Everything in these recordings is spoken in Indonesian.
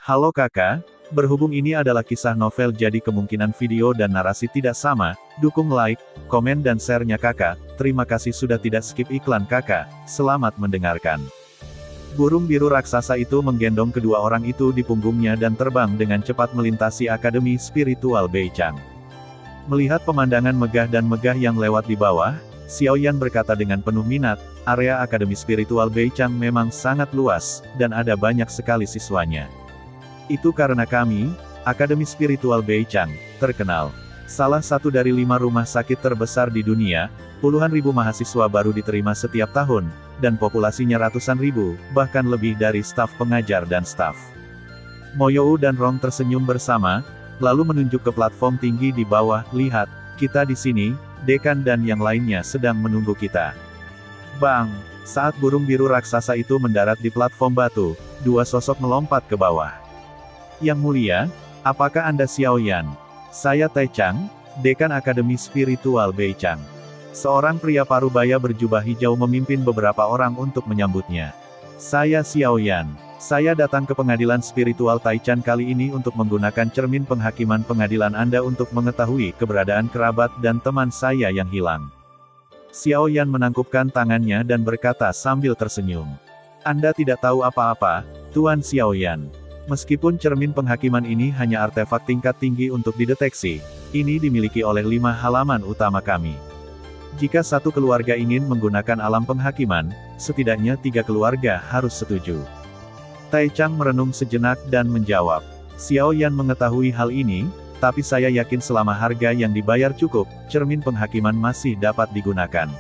Halo kakak, berhubung ini adalah kisah novel jadi kemungkinan video dan narasi tidak sama, dukung like, komen dan share-nya kakak, terima kasih sudah tidak skip iklan kakak, selamat mendengarkan. Burung biru raksasa itu menggendong kedua orang itu di punggungnya dan terbang dengan cepat melintasi Akademi Spiritual Beichang. Melihat pemandangan megah dan megah yang lewat di bawah, Xiaoyan berkata dengan penuh minat, area Akademi Spiritual Beichang memang sangat luas, dan ada banyak sekali siswanya. Itu karena kami, Akademi Spiritual Beichang, terkenal. Salah satu dari 5 rumah sakit terbesar di dunia, puluhan ribu mahasiswa baru diterima setiap tahun, dan populasinya ratusan ribu, bahkan lebih dari staf pengajar dan staf. Moyou dan Rong tersenyum bersama, lalu menunjuk ke platform tinggi di bawah, lihat, kita di sini, dekan dan yang lainnya sedang menunggu kita. Bang! Saat burung biru raksasa itu mendarat di platform batu, dua sosok melompat ke bawah. Yang mulia, apakah Anda Xiaoyan? Saya Tai Chang, dekan Akademi Spiritual Beichang. Seorang pria parubaya berjubah hijau memimpin beberapa orang untuk menyambutnya. Saya Xiaoyan. Saya datang ke pengadilan spiritual Taichan kali ini untuk menggunakan cermin penghakiman pengadilan Anda untuk mengetahui keberadaan kerabat dan teman saya yang hilang. Xiaoyan menangkupkan tangannya dan berkata sambil tersenyum. Anda tidak tahu apa-apa, Tuan Xiaoyan. Meskipun cermin penghakiman ini hanya artefak tingkat tinggi untuk dideteksi, ini dimiliki oleh 5 halaman utama kami. Jika satu keluarga ingin menggunakan alam penghakiman, setidaknya 3 keluarga harus setuju. Tai Chang merenung sejenak dan menjawab, Xiaoyan mengetahui hal ini, tapi saya yakin selama harga yang dibayar cukup, cermin penghakiman masih dapat digunakan.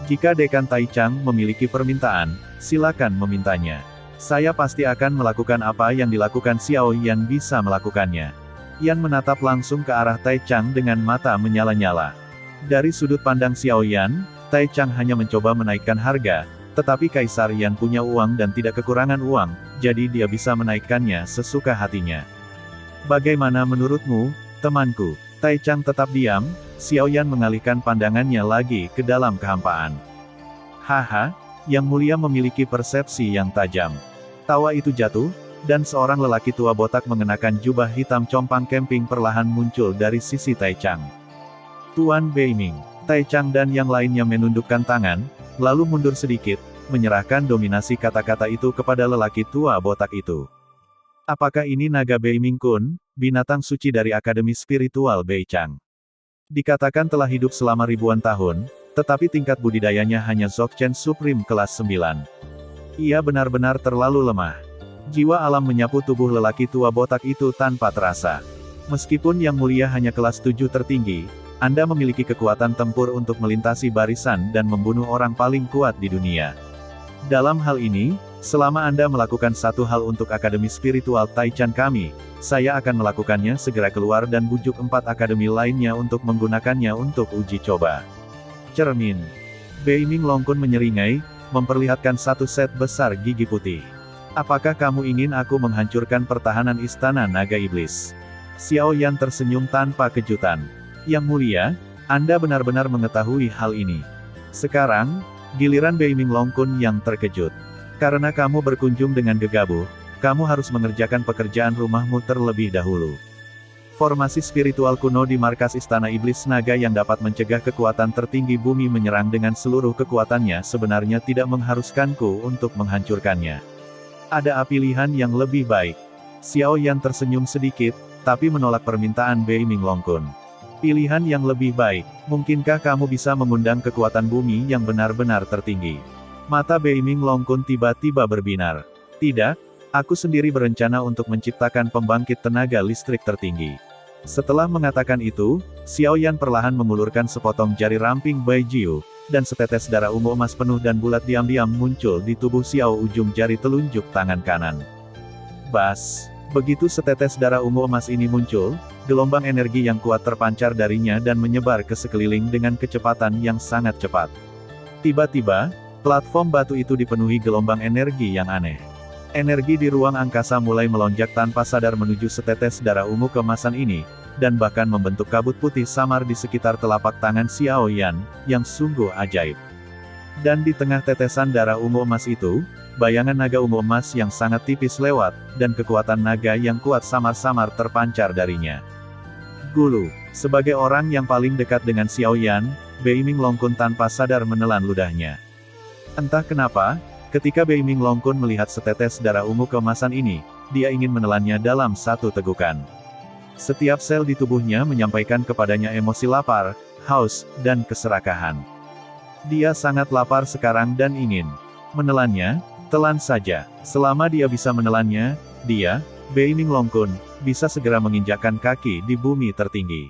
Jika dekan Tai Chang memiliki permintaan, silakan memintanya. Saya pasti akan melakukan apa yang dilakukan Xiaoyan bisa melakukannya. Yan menatap langsung ke arah Tai Chang dengan mata menyala-nyala. Dari sudut pandang Xiaoyan, Tai Chang hanya mencoba menaikkan harga, tetapi Kaisar Yan punya uang dan tidak kekurangan uang, jadi dia bisa menaikkannya sesuka hatinya. Bagaimana menurutmu, temanku? Tai Chang tetap diam, Xiaoyan mengalihkan pandangannya lagi ke dalam kehampaan. Haha, Yang Mulia memiliki persepsi yang tajam. Tawa itu jatuh, dan seorang lelaki tua botak mengenakan jubah hitam compang camping perlahan muncul dari sisi Tai Chang. Tuan Beiming, Tai Chang dan yang lainnya menundukkan tangan, lalu mundur sedikit, menyerahkan dominasi kata-kata itu kepada lelaki tua botak itu. Apakah ini naga Beiming Kun, binatang suci dari Akademi Spiritual Beichang? Dikatakan telah hidup selama ribuan tahun, tetapi tingkat budidayanya hanya Dzogchen Supreme kelas 9. Ia benar-benar terlalu lemah. Jiwa alam menyapu tubuh lelaki tua botak itu tanpa terasa. Meskipun Yang Mulia hanya kelas 7 tertinggi, Anda memiliki kekuatan tempur untuk melintasi barisan dan membunuh orang paling kuat di dunia. Dalam hal ini, selama Anda melakukan satu hal untuk Akademi Spiritual Taichan kami, saya akan melakukannya segera keluar dan bujuk 4 akademi lainnya untuk menggunakannya untuk uji coba. Cermin. Beiming Longkun menyeringai, memperlihatkan satu set besar gigi putih. Apakah kamu ingin aku menghancurkan pertahanan Istana Naga Iblis? Xiaoyan tersenyum tanpa kejutan. Yang Mulia, Anda benar-benar mengetahui hal ini. Sekarang, giliran Beiming Longkun yang terkejut. Karena kamu berkunjung dengan gegabah, kamu harus mengerjakan pekerjaan rumahmu terlebih dahulu. Formasi spiritual kuno di markas Istana Iblis Naga yang dapat mencegah kekuatan tertinggi bumi menyerang dengan seluruh kekuatannya sebenarnya tidak mengharuskanku untuk menghancurkannya. Ada pilihan yang lebih baik. Xiaoyan tersenyum sedikit, tapi menolak permintaan Beiming Longkun. Pilihan yang lebih baik, mungkinkah kamu bisa mengundang kekuatan bumi yang benar-benar tertinggi? Mata Beiming Longkun tiba-tiba berbinar. Tidak, aku sendiri berencana untuk menciptakan pembangkit tenaga listrik tertinggi. Setelah mengatakan itu, Xiaoyan perlahan mengulurkan sepotong jari ramping Baijiu, dan setetes darah ungu emas penuh dan bulat diam-diam muncul di tubuh Xiao ujung jari telunjuk tangan kanan. Bas! Begitu setetes darah ungu emas ini muncul, gelombang energi yang kuat terpancar darinya dan menyebar ke sekeliling dengan kecepatan yang sangat cepat. Tiba-tiba, platform batu itu dipenuhi gelombang energi yang aneh. Energi di ruang angkasa mulai melonjak tanpa sadar menuju setetes darah ungu keemasan ini, dan bahkan membentuk kabut putih samar di sekitar telapak tangan Xiaoyan, yang sungguh ajaib. Dan di tengah tetesan darah ungu emas itu, bayangan naga ungu emas yang sangat tipis lewat, dan kekuatan naga yang kuat samar-samar terpancar darinya. Gulu. Sebagai orang yang paling dekat dengan Xiao Yan, Beiming Longkun tanpa sadar menelan ludahnya. Entah kenapa, ketika Beiming Longkun melihat setetes darah ungu keemasan ini, dia ingin menelannya dalam satu tegukan. Setiap sel di tubuhnya menyampaikan kepadanya emosi lapar, haus, dan keserakahan. Dia sangat lapar sekarang dan ingin menelannya. Telan saja. Selama dia bisa menelannya, dia, Beiming Longkun, bisa segera menginjakkan kaki di bumi tertinggi.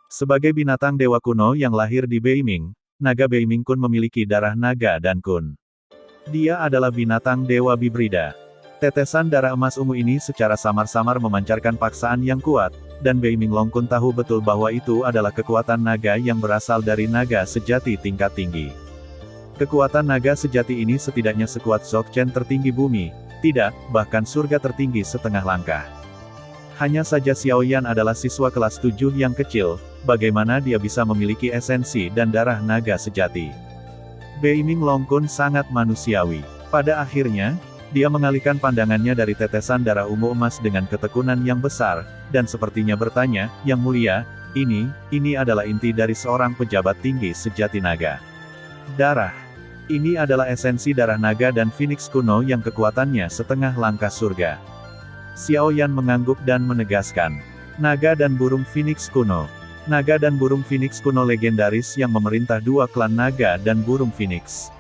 Sebagai binatang dewa kuno yang lahir di Beiming, naga Beiming Kun memiliki darah naga dan kun. Dia adalah binatang dewa Bibrida. Tetesan darah emas ungu ini secara samar-samar memancarkan paksaan yang kuat, dan Beiming Longkun tahu betul bahwa itu adalah kekuatan naga yang berasal dari naga sejati tingkat tinggi. Kekuatan naga sejati ini setidaknya sekuat Dzogchen tertinggi bumi, tidak, bahkan surga tertinggi setengah langkah. Hanya saja Xiao Yan adalah siswa kelas 7 yang kecil, bagaimana dia bisa memiliki esensi dan darah naga sejati. Beiming Longkun sangat manusiawi. Pada akhirnya, dia mengalihkan pandangannya dari tetesan darah ungu emas dengan ketekunan yang besar, dan sepertinya bertanya, "Yang mulia, ini adalah inti dari seorang pejabat tinggi sejati naga." Darah. Ini adalah esensi darah naga dan Phoenix kuno yang kekuatannya setengah langkah surga. Xiao Yan mengangguk dan menegaskan. Naga dan burung Phoenix kuno. Naga dan burung Phoenix kuno legendaris yang memerintah dua klan naga dan burung Phoenix.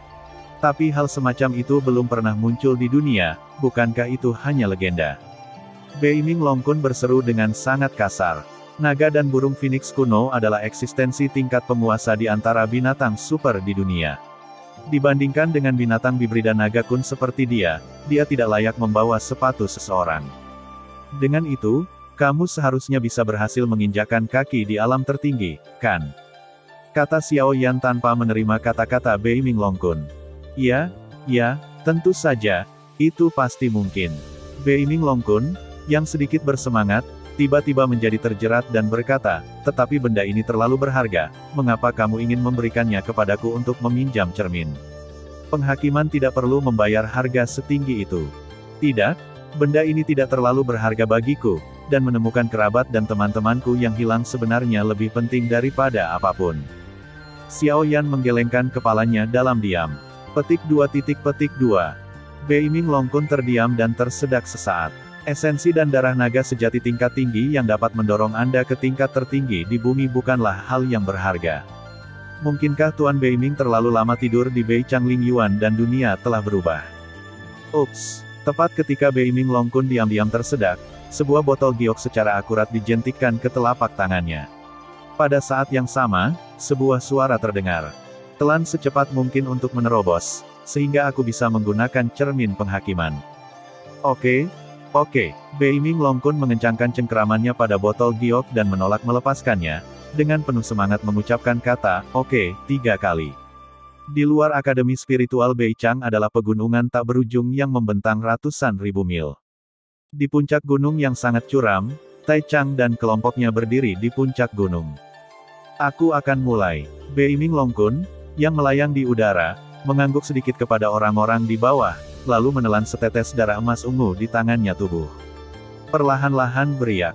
Tapi hal semacam itu belum pernah muncul di dunia, bukankah itu hanya legenda? Beiming Longkun berseru dengan sangat kasar. Naga dan burung Phoenix kuno adalah eksistensi tingkat penguasa di antara binatang super di dunia. Dibandingkan dengan binatang Bibrida naga kun seperti dia tidak layak membawa sepatu seseorang. Dengan itu, kamu seharusnya bisa berhasil menginjakkan kaki di alam tertinggi, kan? Kata Xiao Yan tanpa menerima kata-kata Beiming Longkun. Ya, tentu saja, itu pasti mungkin. Beiming Longkun, yang sedikit bersemangat, tiba-tiba menjadi terjerat dan berkata, tetapi benda ini terlalu berharga, mengapa kamu ingin memberikannya kepadaku untuk meminjam cermin? Penghakiman tidak perlu membayar harga setinggi itu. Tidak, benda ini tidak terlalu berharga bagiku, dan menemukan kerabat dan teman-temanku yang hilang sebenarnya lebih penting daripada apapun. Xiao Yan menggelengkan kepalanya dalam diam. Petik 2. Beiming Longkun terdiam dan tersedak sesaat. Esensi dan darah naga sejati tingkat tinggi yang dapat mendorong Anda ke tingkat tertinggi di bumi bukanlah hal yang berharga. Mungkinkah Tuan Beiming terlalu lama tidur di Bei Changling Yuan dan dunia telah berubah? Ups! Tepat ketika Beiming Longkun diam-diam tersedak, sebuah botol giok secara akurat dijentikkan ke telapak tangannya. Pada saat yang sama, sebuah suara terdengar. Telan secepat mungkin untuk menerobos, sehingga aku bisa menggunakan cermin penghakiman. Oke. Beiming Longkun mengencangkan cengkeramannya pada botol giok dan menolak melepaskannya, dengan penuh semangat mengucapkan kata, "Oke," 3 kali. Di luar Akademi Spiritual Beichang adalah pegunungan tak berujung yang membentang ratusan ribu mil. Di puncak gunung yang sangat curam, Tai Chang dan kelompoknya berdiri di puncak gunung. Aku akan mulai. Beiming Longkun, yang melayang di udara, mengangguk sedikit kepada orang-orang di bawah, lalu menelan setetes darah emas ungu di tangannya tubuh. Perlahan-lahan beriak.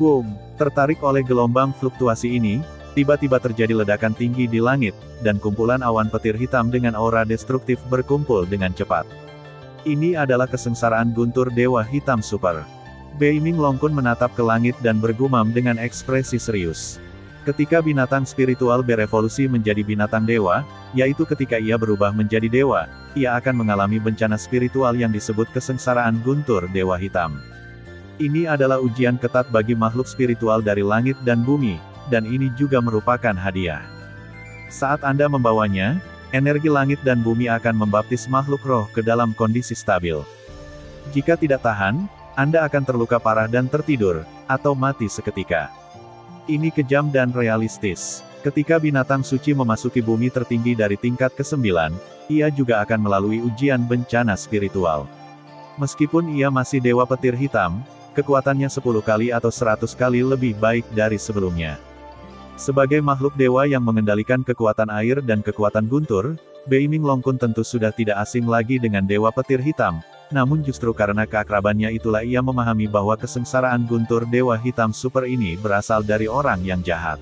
Boom! Tertarik oleh gelombang fluktuasi ini, tiba-tiba terjadi ledakan tinggi di langit, dan kumpulan awan petir hitam dengan aura destruktif berkumpul dengan cepat. Ini adalah kesengsaraan guntur Dewa Hitam Super. Beiming Longkun menatap ke langit dan bergumam dengan ekspresi serius. Ketika binatang spiritual berevolusi menjadi binatang dewa, yaitu ketika ia berubah menjadi dewa, ia akan mengalami bencana spiritual yang disebut kesengsaraan guntur Dewa Hitam. Ini adalah ujian ketat bagi makhluk spiritual dari langit dan bumi, dan ini juga merupakan hadiah. Saat Anda membawanya, energi langit dan bumi akan membaptis makhluk roh ke dalam kondisi stabil. Jika tidak tahan, Anda akan terluka parah dan tertidur, atau mati seketika. Ini kejam dan realistis. Ketika binatang suci memasuki bumi tertinggi dari tingkat ke-9, ia juga akan melalui ujian bencana spiritual. Meskipun ia masih dewa petir hitam, kekuatannya 10 kali atau 100 kali lebih baik dari sebelumnya. Sebagai makhluk dewa yang mengendalikan kekuatan air dan kekuatan guntur, Beiming Longkun tentu sudah tidak asing lagi dengan Dewa Petir Hitam, namun justru karena keakrabannya itulah ia memahami bahwa kesengsaraan Guntur Dewa Hitam Super ini berasal dari orang yang jahat.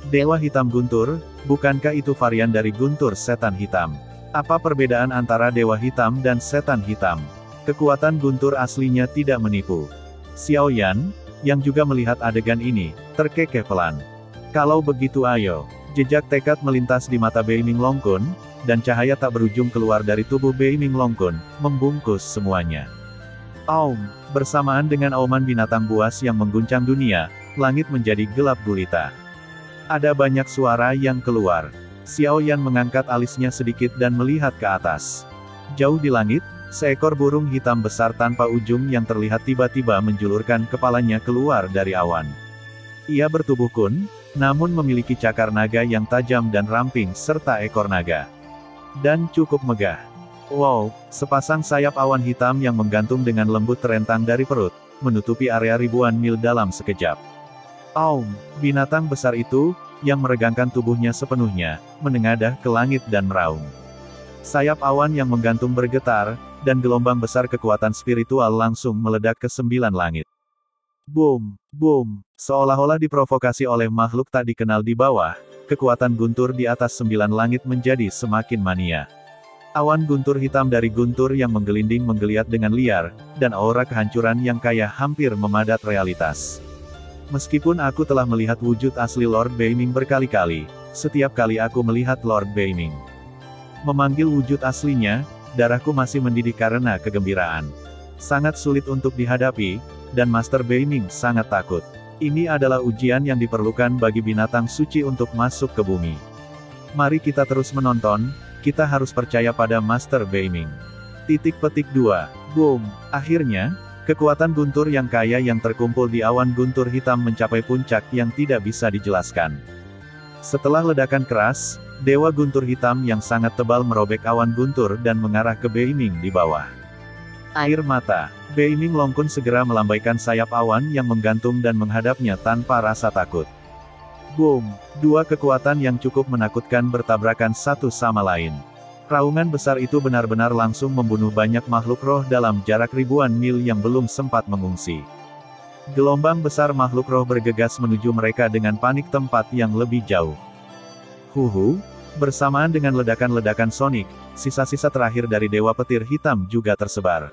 Dewa Hitam Guntur, bukankah itu varian dari Guntur Setan Hitam? Apa perbedaan antara Dewa Hitam dan Setan Hitam? Kekuatan Guntur aslinya tidak menipu. Xiao Yan, yang juga melihat adegan ini, terkekeh pelan. Kalau begitu ayo. Jejak tekad melintas di mata Beiming Longkun, dan cahaya tak berujung keluar dari tubuh Beiming Longkun, membungkus semuanya. Aum, bersamaan dengan auman binatang buas yang mengguncang dunia, langit menjadi gelap gulita. Ada banyak suara yang keluar. Xiao Yan mengangkat alisnya sedikit dan melihat ke atas. Jauh di langit, seekor burung hitam besar tanpa ujung yang terlihat tiba-tiba menjulurkan kepalanya keluar dari awan. Ia bertubuh kun, namun memiliki cakar naga yang tajam dan ramping serta ekor naga. Dan cukup megah. Wow, sepasang sayap awan hitam yang menggantung dengan lembut terentang dari perut, menutupi area ribuan mil dalam sekejap. Aum, binatang besar itu, yang meregangkan tubuhnya sepenuhnya, menengadah ke langit dan meraung. Sayap awan yang menggantung bergetar, dan gelombang besar kekuatan spiritual langsung meledak ke 9 langit. Boom, boom, seolah-olah diprovokasi oleh makhluk tak dikenal di bawah, kekuatan guntur di atas 9 langit menjadi semakin mania. Awan guntur hitam dari guntur yang menggelinding menggeliat dengan liar, dan aura kehancuran yang kaya hampir memadat realitas. Meskipun aku telah melihat wujud asli Lord Beiming berkali-kali, setiap kali aku melihat Lord Beiming memanggil wujud aslinya, darahku masih mendidih karena kegembiraan. Sangat sulit untuk dihadapi, dan Master Beiming sangat takut. Ini adalah ujian yang diperlukan bagi binatang suci untuk masuk ke bumi. Mari kita terus menonton, kita harus percaya pada Master Beiming. Titik petik 2. Boom. Akhirnya, kekuatan guntur yang kaya yang terkumpul di awan guntur hitam mencapai puncak yang tidak bisa dijelaskan. Setelah ledakan keras, Dewa Guntur Hitam yang sangat tebal merobek awan guntur dan mengarah ke Beiming di bawah. Air mata. Beiming Longkun segera melambaikan sayap awan yang menggantung dan menghadapnya tanpa rasa takut. Boom! Dua kekuatan yang cukup menakutkan bertabrakan satu sama lain. Raungan besar itu benar-benar langsung membunuh banyak makhluk roh dalam jarak ribuan mil yang belum sempat mengungsi. Gelombang besar makhluk roh bergegas menuju mereka dengan panik tempat yang lebih jauh. Huhu! Bersamaan dengan ledakan-ledakan sonik, sisa-sisa terakhir dari Dewa Petir Hitam juga tersebar.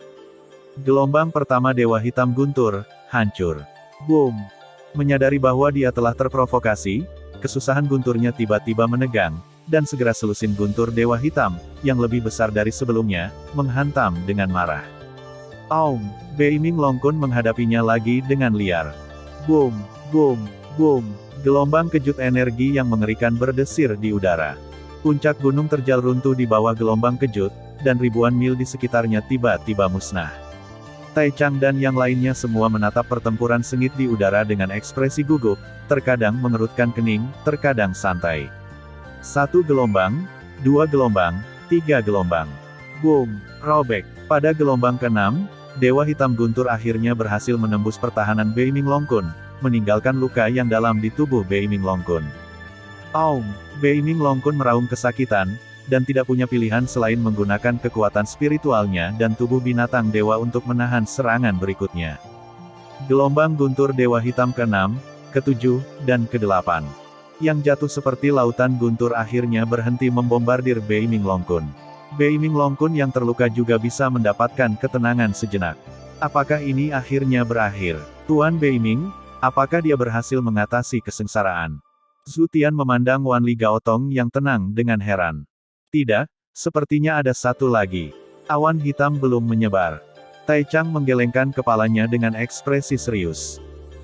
Gelombang pertama Dewa Hitam Guntur, hancur. Boom! Menyadari bahwa dia telah terprovokasi, kesusahan gunturnya tiba-tiba menegang, dan segera selusin guntur Dewa Hitam, yang lebih besar dari sebelumnya, menghantam dengan marah. Aum! Beiming Longkun menghadapinya lagi dengan liar. Boom! Boom! Boom! Gelombang kejut energi yang mengerikan berdesir di udara. Puncak gunung terjal runtuh di bawah gelombang kejut, dan ribuan mil di sekitarnya tiba-tiba musnah. Tai Chang dan yang lainnya semua menatap pertempuran sengit di udara dengan ekspresi gugup, terkadang mengerutkan kening, terkadang santai. 1 gelombang, 2 gelombang, 3 gelombang. Boom! Robek. Pada gelombang ke-6, Dewa Hitam Guntur akhirnya berhasil menembus pertahanan Beiming Longkun, meninggalkan luka yang dalam di tubuh Beiming Longkun. Aum! Beiming Longkun meraung kesakitan, dan tidak punya pilihan selain menggunakan kekuatan spiritualnya dan tubuh binatang dewa untuk menahan serangan berikutnya. Gelombang guntur Dewa Hitam ke-6, ke-7, dan ke-8. Yang jatuh seperti lautan guntur akhirnya berhenti membombardir Beiming Longkun. Beiming Longkun yang terluka juga bisa mendapatkan ketenangan sejenak. Apakah ini akhirnya berakhir? Tuan Beiming, apakah dia berhasil mengatasi kesengsaraan? Zhu Tian memandang Wan Li Gaotong yang tenang dengan heran. Tidak, sepertinya ada satu lagi. Awan hitam belum menyebar. Tai Chang menggelengkan kepalanya dengan ekspresi serius.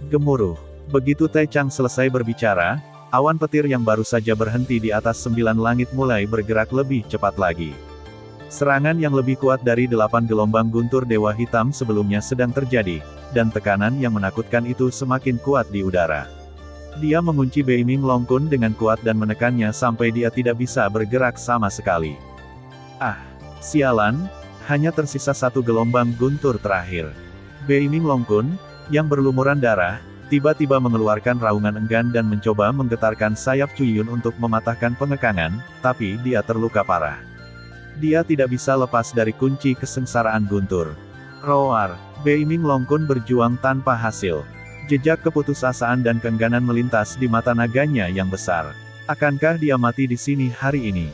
Gemuruh. Begitu Tai Chang selesai berbicara, awan petir yang baru saja berhenti di atas 9 langit mulai bergerak lebih cepat lagi. Serangan yang lebih kuat dari 8 gelombang guntur Dewa Hitam sebelumnya sedang terjadi, dan tekanan yang menakutkan itu semakin kuat di udara. Dia mengunci Beiming Longkun dengan kuat dan menekannya sampai dia tidak bisa bergerak sama sekali. Ah, sialan, hanya tersisa 1 gelombang guntur terakhir. Beiming Longkun, yang berlumuran darah, tiba-tiba mengeluarkan raungan enggan dan mencoba menggetarkan sayap Cuyun untuk mematahkan pengekangan, tapi dia terluka parah. Dia tidak bisa lepas dari kunci kesengsaraan Guntur. Roar, Beiming Longkun berjuang tanpa hasil. Jejak keputusasaan dan keengganan melintas di mata naganya yang besar. Akankah dia mati di sini hari ini?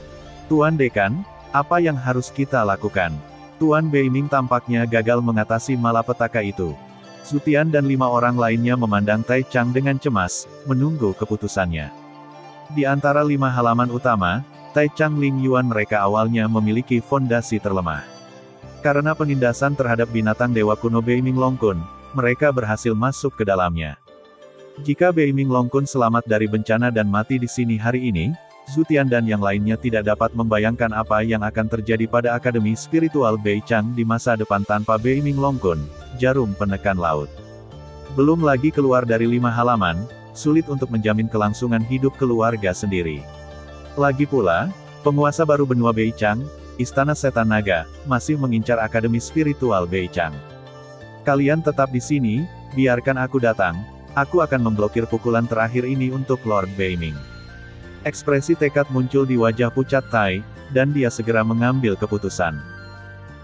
Tuan Dekan, apa yang harus kita lakukan? Tuan Beiming tampaknya gagal mengatasi malapetaka itu. Zutian dan 5 orang lainnya memandang Tai Chang dengan cemas, menunggu keputusannya. Di antara 5 halaman utama, Tai Chang Ling Yuan mereka awalnya memiliki fondasi terlemah. Karena penindasan terhadap binatang dewa kuno Beiming Longkun, mereka berhasil masuk ke dalamnya. Jika Beiming Longkun selamat dari bencana dan mati di sini hari ini, Zutian dan yang lainnya tidak dapat membayangkan apa yang akan terjadi pada Akademi Spiritual Beichang di masa depan tanpa Beiming Longkun, jarum penekan laut. Belum lagi keluar dari 5 halaman, sulit untuk menjamin kelangsungan hidup keluarga sendiri. Lagi pula, penguasa baru benua Beichang, Istana Setan Naga, masih mengincar Akademi Spiritual Beichang. Kalian tetap di sini, biarkan aku datang, aku akan memblokir pukulan terakhir ini untuk Lord Beiming. Ekspresi tekad muncul di wajah Pucat Tai, dan dia segera mengambil keputusan.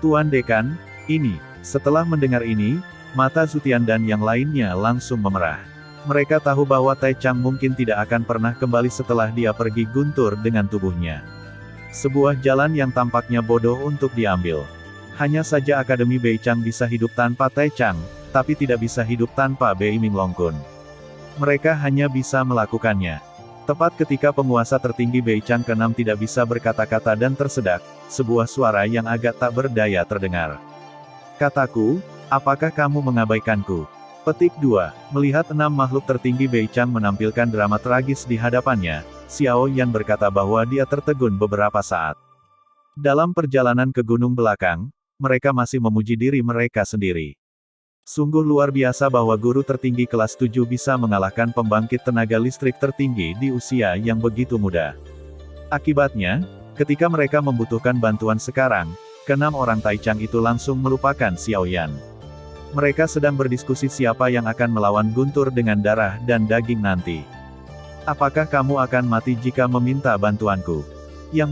Tuan Dekan, ini. Setelah mendengar ini, mata Zutian dan yang lainnya langsung memerah. Mereka tahu bahwa Tai Chang mungkin tidak akan pernah kembali setelah dia pergi guntur dengan tubuhnya. Sebuah jalan yang tampaknya bodoh untuk diambil. Hanya saja Akademi Beichang bisa hidup tanpa Tai Chang, tapi tidak bisa hidup tanpa Beiming Longkun. Mereka hanya bisa melakukannya. Tepat ketika penguasa tertinggi Beichang ke-6 tidak bisa berkata-kata dan tersedak, sebuah suara yang agak tak berdaya terdengar. Kataku, apakah kamu mengabaikanku? Petik 2. Melihat 6 makhluk tertinggi Beichang menampilkan drama tragis di hadapannya, Xiao Yan berkata bahwa dia tertegun beberapa saat. Dalam perjalanan ke gunung belakang, mereka masih memuji diri mereka sendiri. Sungguh luar biasa bahwa guru tertinggi kelas 7 bisa mengalahkan pembangkit tenaga listrik tertinggi di usia yang begitu muda. Akibatnya, ketika mereka membutuhkan bantuan sekarang, ke-6 orang Tai Chang itu langsung melupakan Xiao Yan. Mereka sedang berdiskusi siapa yang akan melawan Guntur dengan darah dan daging nanti. Apakah kamu akan mati jika meminta bantuanku? Yang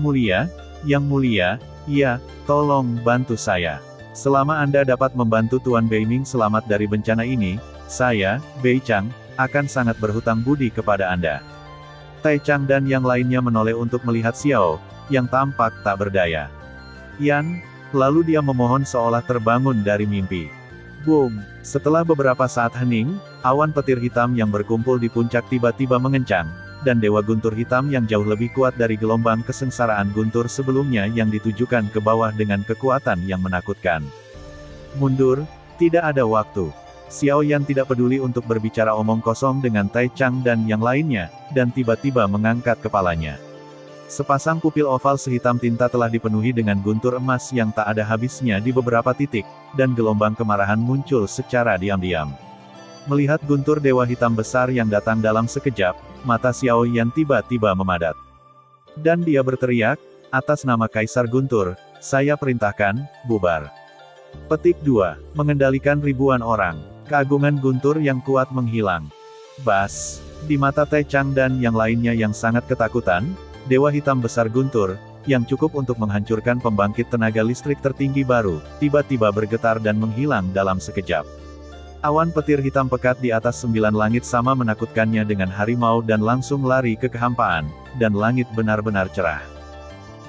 mulia, ya, tolong bantu saya. Selama Anda dapat membantu Tuan Beiming selamat dari bencana ini, saya, Beichang, akan sangat berhutang budi kepada Anda. Tai Chang dan yang lainnya menoleh untuk melihat Xiao, yang tampak tak berdaya. Yan, lalu dia memohon seolah terbangun dari mimpi. Boom! Setelah beberapa saat hening, awan petir hitam yang berkumpul di puncak tiba-tiba mengencang, dan Dewa Guntur Hitam yang jauh lebih kuat dari gelombang kesengsaraan Guntur sebelumnya yang ditujukan ke bawah dengan kekuatan yang menakutkan. Mundur, tidak ada waktu. Xiao Yan tidak peduli untuk berbicara omong kosong dengan Tai Chang dan yang lainnya, dan tiba-tiba mengangkat kepalanya. Sepasang pupil oval sehitam tinta telah dipenuhi dengan guntur emas yang tak ada habisnya di beberapa titik, dan gelombang kemarahan muncul secara diam-diam. Melihat guntur dewa hitam besar yang datang dalam sekejap, mata Xiao Yan tiba-tiba memadat. Dan dia berteriak, atas nama Kaisar Guntur, saya perintahkan, bubar. Petik 2. Mengendalikan ribuan orang. Keagungan Guntur yang kuat menghilang. Bas. Di mata Tai Chang dan yang lainnya yang sangat ketakutan, Dewa Hitam Besar Guntur, yang cukup untuk menghancurkan pembangkit tenaga listrik tertinggi baru, tiba-tiba bergetar dan menghilang dalam sekejap. Awan petir hitam pekat di atas 9 langit sama menakutkannya dengan harimau dan langsung lari ke kehampaan, dan langit benar-benar cerah.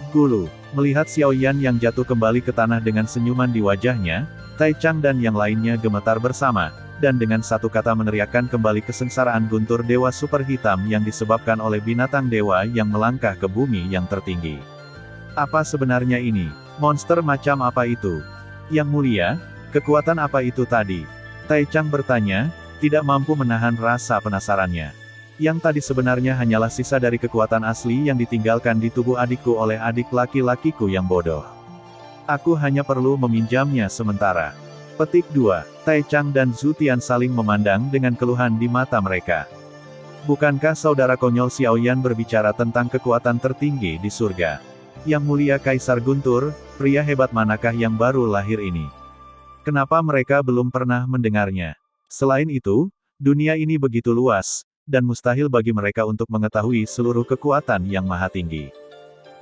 Gulu, melihat Xiao Yan yang jatuh kembali ke tanah dengan senyuman di wajahnya, Tai Chang dan yang lainnya gemetar bersama, dan dengan satu kata meneriakkan kembali kesengsaraan guntur dewa super hitam yang disebabkan oleh binatang dewa yang melangkah ke bumi yang tertinggi. Apa sebenarnya ini? Monster macam apa itu? Yang mulia, kekuatan apa itu tadi? Tai Chang bertanya, tidak mampu menahan rasa penasarannya. Yang tadi sebenarnya hanyalah sisa dari kekuatan asli yang ditinggalkan di tubuh adikku oleh adik laki-lakiku yang bodoh. Aku hanya perlu meminjamnya sementara. Petik 2. Tai Chang dan Zutian saling memandang dengan keluhan di mata mereka. Bukankah saudara konyol Xiao Yan berbicara tentang kekuatan tertinggi di surga? Yang mulia Kaisar Guntur, pria hebat manakah yang baru lahir ini? Kenapa mereka belum pernah mendengarnya? Selain itu, Dunia ini begitu luas, dan mustahil bagi mereka untuk mengetahui seluruh kekuatan yang maha tinggi.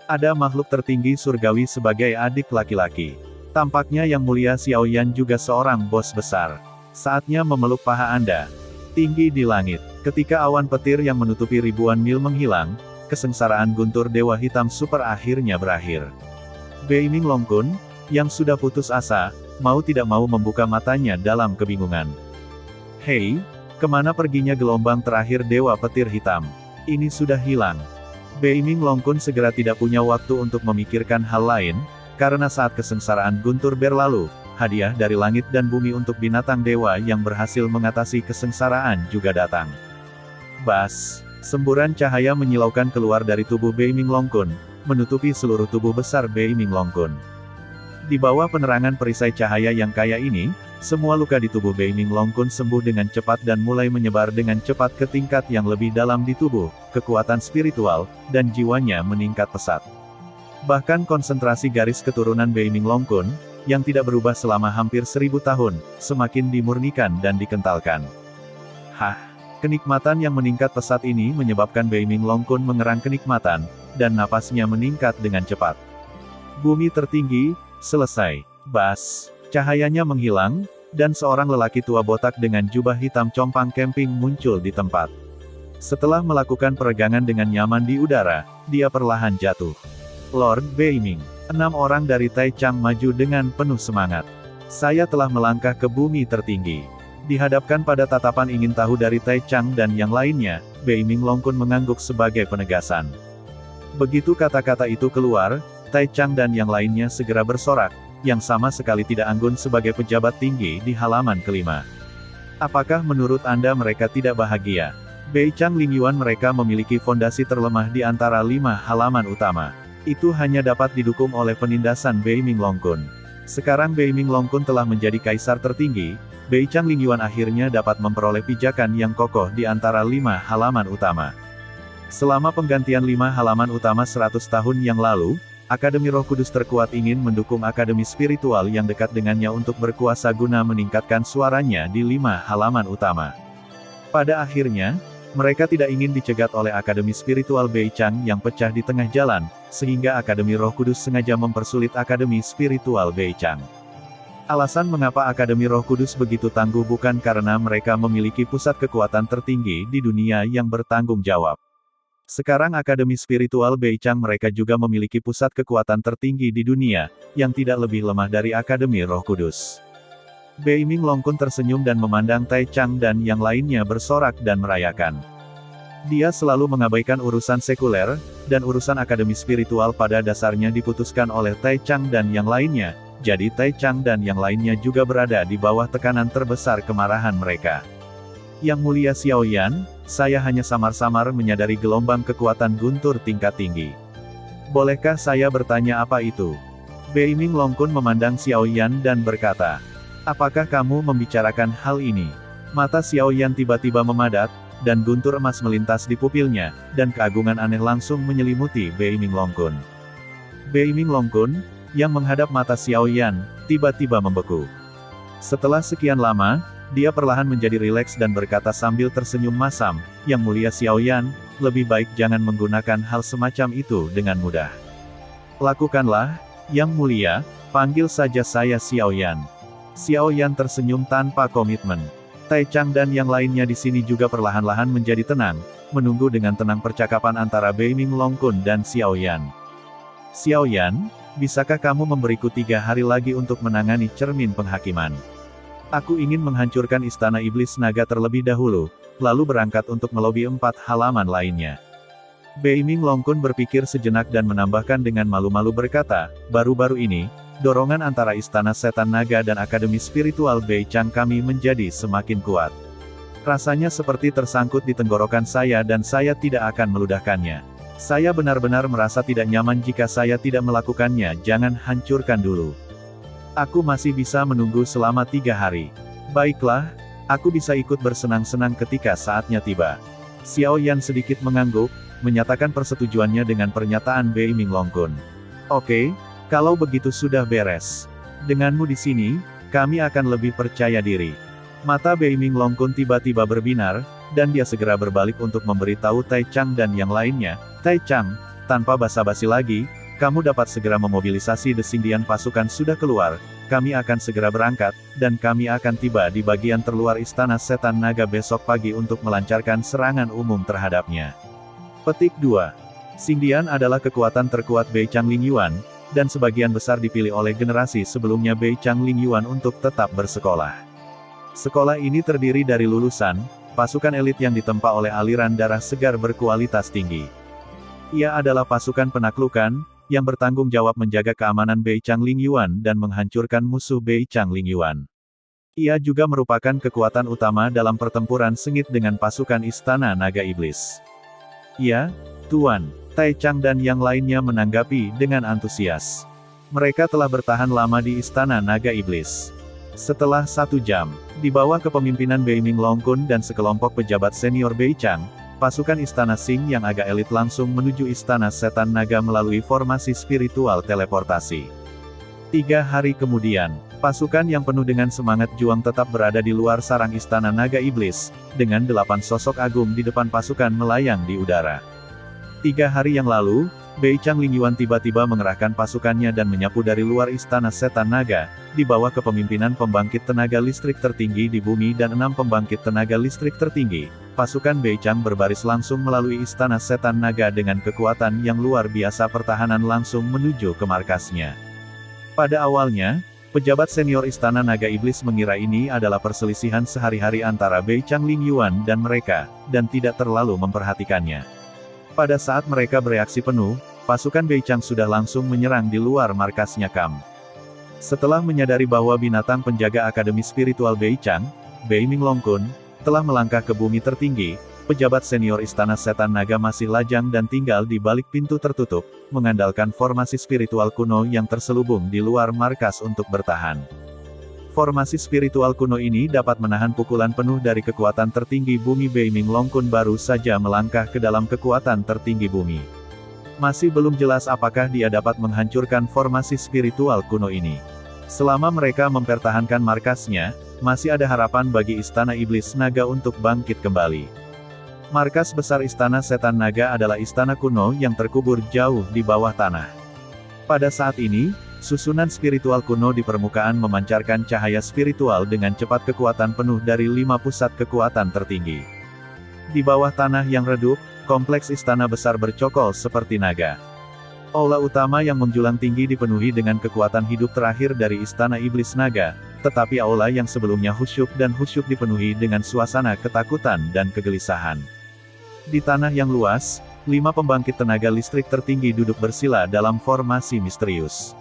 Ada makhluk tertinggi surgawi sebagai adik laki-laki. Tampaknya Yang Mulia Xiaoyan juga seorang bos besar. Saatnya memeluk paha Anda. Tinggi di langit. Ketika awan petir yang menutupi ribuan mil menghilang, kesengsaraan guntur Dewa Hitam Super akhirnya berakhir. Beiming Longkun, yang sudah putus asa, mau tidak mau membuka matanya dalam kebingungan. Hei, kemana perginya gelombang terakhir Dewa Petir Hitam? Ini sudah hilang. Beiming Longkun segera tidak punya waktu untuk memikirkan hal lain, karena saat kesengsaraan guntur berlalu, hadiah dari langit dan bumi untuk binatang dewa yang berhasil mengatasi kesengsaraan juga datang. Bas! Semburan cahaya menyilaukan keluar dari tubuh Beiming Longkun, menutupi seluruh tubuh besar Beiming Longkun. Di bawah penerangan perisai cahaya yang kaya ini, semua luka di tubuh Beiming Longkun sembuh dengan cepat dan mulai menyebar dengan cepat ke tingkat yang lebih dalam di tubuh, kekuatan spiritual, dan jiwanya meningkat pesat. Bahkan konsentrasi garis keturunan Beiming Longkun, yang tidak berubah selama hampir 1000 tahun, semakin dimurnikan dan dikentalkan. Hah! Kenikmatan yang meningkat pesat ini menyebabkan Beiming Longkun mengerang kenikmatan, dan napasnya meningkat dengan cepat. Bumi tertinggi, selesai. Bas! Cahayanya menghilang, dan seorang lelaki tua botak dengan jubah hitam compang camping muncul di tempat. Setelah melakukan peregangan dengan nyaman di udara, dia perlahan jatuh. Lord Beiming. 6 orang dari Taichang maju dengan penuh semangat. Saya telah melangkah ke bumi tertinggi. Dihadapkan pada tatapan ingin tahu dari Taichang dan yang lainnya, Beiming Longkun mengangguk sebagai penegasan. Begitu kata-kata itu keluar, Taichang dan yang lainnya segera bersorak, yang sama sekali tidak anggun sebagai pejabat tinggi di halaman kelima. Apakah menurut Anda mereka tidak bahagia? Beichang Lingyuan mereka memiliki fondasi terlemah di antara 5 halaman utama. Itu hanya dapat didukung oleh penindasan Beiming Longkun. Sekarang Beiming Longkun telah menjadi kaisar tertinggi, Beichang Lingyuan akhirnya dapat memperoleh pijakan yang kokoh di antara 5 halaman utama. Selama penggantian 5 halaman utama 100 tahun yang lalu, Akademi Roh Kudus terkuat ingin mendukung akademi spiritual yang dekat dengannya untuk berkuasa guna meningkatkan suaranya di 5 halaman utama. Pada akhirnya, mereka tidak ingin dicegat oleh Akademi Spiritual Beichang yang pecah di tengah jalan, sehingga Akademi Roh Kudus sengaja mempersulit Akademi Spiritual Beichang. Alasan mengapa Akademi Roh Kudus begitu tangguh bukan karena mereka memiliki pusat kekuatan tertinggi di dunia yang bertanggung jawab. Sekarang Akademi Spiritual Beichang mereka juga memiliki pusat kekuatan tertinggi di dunia, yang tidak lebih lemah dari Akademi Roh Kudus. Beiming Longkun tersenyum dan memandang Taichang dan yang lainnya bersorak dan merayakan. Dia selalu mengabaikan urusan sekuler, dan urusan akademi spiritual pada dasarnya diputuskan oleh Taichang dan yang lainnya, jadi Taichang dan yang lainnya juga berada di bawah tekanan terbesar kemarahan mereka. Yang Mulia Xiaoyan, saya hanya samar-samar menyadari gelombang kekuatan guntur tingkat tinggi. Bolehkah saya bertanya apa itu? Beiming Longkun memandang Xiaoyan dan berkata, apakah kamu membicarakan hal ini? Mata Xiaoyan tiba-tiba memadat, dan guntur emas melintas di pupilnya, dan keagungan aneh langsung menyelimuti Beiming Longkun. Beiming Longkun, yang menghadap mata Xiaoyan, tiba-tiba membeku. Setelah sekian lama, dia perlahan menjadi rileks dan berkata sambil tersenyum masam, Yang Mulia Xiaoyan, lebih baik jangan menggunakan hal semacam itu dengan mudah. Lakukanlah, Yang Mulia, panggil saja saya Xiaoyan. Xiaoyan tersenyum tanpa komitmen. Taichang dan yang lainnya di sini juga perlahan-lahan menjadi tenang, menunggu dengan tenang percakapan antara Beiming Longkun dan Xiaoyan. Xiaoyan, bisakah kamu memberiku 3 hari lagi untuk menangani cermin penghakiman? Aku ingin menghancurkan istana iblis naga terlebih dahulu, lalu berangkat untuk melobi 4 halaman lainnya. Beiming Longkun berpikir sejenak dan menambahkan dengan malu-malu berkata, baru-baru ini, dorongan antara Istana Setan Naga dan Akademi Spiritual Beichang kami menjadi semakin kuat. Rasanya seperti tersangkut di tenggorokan saya dan saya tidak akan meludahkannya. Saya benar-benar merasa tidak nyaman jika saya tidak melakukannya, jangan hancurkan dulu. Aku masih bisa menunggu selama 3 hari. Baiklah, aku bisa ikut bersenang-senang ketika saatnya tiba. Xiaoyan sedikit mengangguk, menyatakan persetujuannya dengan pernyataan Beiming Longkun. Oke. Kalau begitu sudah beres. Denganmu di sini, kami akan lebih percaya diri. Mata Beiming Longkun tiba-tiba berbinar, dan dia segera berbalik untuk memberitahu Tai Chang dan yang lainnya. Tai Chang, tanpa basa-basi lagi, kamu dapat segera memobilisasi The Xingdian, pasukan sudah keluar, kami akan segera berangkat, dan kami akan tiba di bagian terluar Istana Setan Naga besok pagi untuk melancarkan serangan umum terhadapnya. Petik 2. Xingdian adalah kekuatan terkuat Beichang Lingyuan, dan sebagian besar dipilih oleh generasi sebelumnya Beichang Lingyuan untuk tetap bersekolah. Sekolah ini terdiri dari lulusan, pasukan elit yang ditempa oleh aliran darah segar berkualitas tinggi. Ia adalah pasukan penaklukan, yang bertanggung jawab menjaga keamanan Beichang Lingyuan dan menghancurkan musuh Beichang Lingyuan. Ia juga merupakan kekuatan utama dalam pertempuran sengit dengan pasukan Istana Naga Iblis. Ya, Tuan, Tai Chang dan yang lainnya menanggapi dengan antusias. Mereka telah bertahan lama di Istana Naga Iblis. Setelah 1 jam, di bawah kepemimpinan Beiming Longkun dan sekelompok pejabat senior Beichang, pasukan Istana Xing yang agak elit langsung menuju Istana Setan Naga melalui formasi spiritual teleportasi. 3 hari kemudian, pasukan yang penuh dengan semangat juang tetap berada di luar sarang Istana Naga Iblis, dengan 8 sosok agung di depan pasukan melayang di udara. 3 hari yang lalu, Beichang Lingyuan tiba-tiba mengerahkan pasukannya dan menyapu dari luar Istana Setan Naga, di bawah kepemimpinan pembangkit tenaga listrik tertinggi di bumi dan 6 pembangkit tenaga listrik tertinggi. Pasukan Beichang berbaris langsung melalui Istana Setan Naga dengan kekuatan yang luar biasa, pertahanan langsung menuju ke markasnya. Pada awalnya, pejabat senior Istana Naga Iblis mengira ini adalah perselisihan sehari-hari antara Beichang Lingyuan dan mereka, dan tidak terlalu memperhatikannya. Pada saat mereka bereaksi penuh, pasukan Beichang sudah langsung menyerang di luar markasnya Kam. Setelah menyadari bahwa binatang penjaga Akademi Spiritual Beichang, Beiming Longkun, telah melangkah ke bumi tertinggi, pejabat senior Istana Setan Naga masih lajang dan tinggal di balik pintu tertutup, mengandalkan formasi spiritual kuno yang terselubung di luar markas untuk bertahan. Formasi spiritual kuno ini dapat menahan pukulan penuh dari kekuatan tertinggi bumi. Beiming Longkun baru saja melangkah ke dalam kekuatan tertinggi bumi. Masih belum jelas apakah dia dapat menghancurkan formasi spiritual kuno ini. Selama mereka mempertahankan markasnya, masih ada harapan bagi Istana Iblis Naga untuk bangkit kembali. Markas besar Istana Setan Naga adalah istana kuno yang terkubur jauh di bawah tanah. Pada saat ini, susunan spiritual kuno di permukaan memancarkan cahaya spiritual dengan cepat, kekuatan penuh dari 5 pusat kekuatan tertinggi. Di bawah tanah yang redup, kompleks istana besar bercokol seperti naga. Aula utama yang menjulang tinggi dipenuhi dengan kekuatan hidup terakhir dari Istana Iblis Naga, tetapi aula yang sebelumnya khusyuk dan khusyuk dipenuhi dengan suasana ketakutan dan kegelisahan. Di tanah yang luas, 5 pembangkit tenaga listrik tertinggi duduk bersila dalam formasi misterius.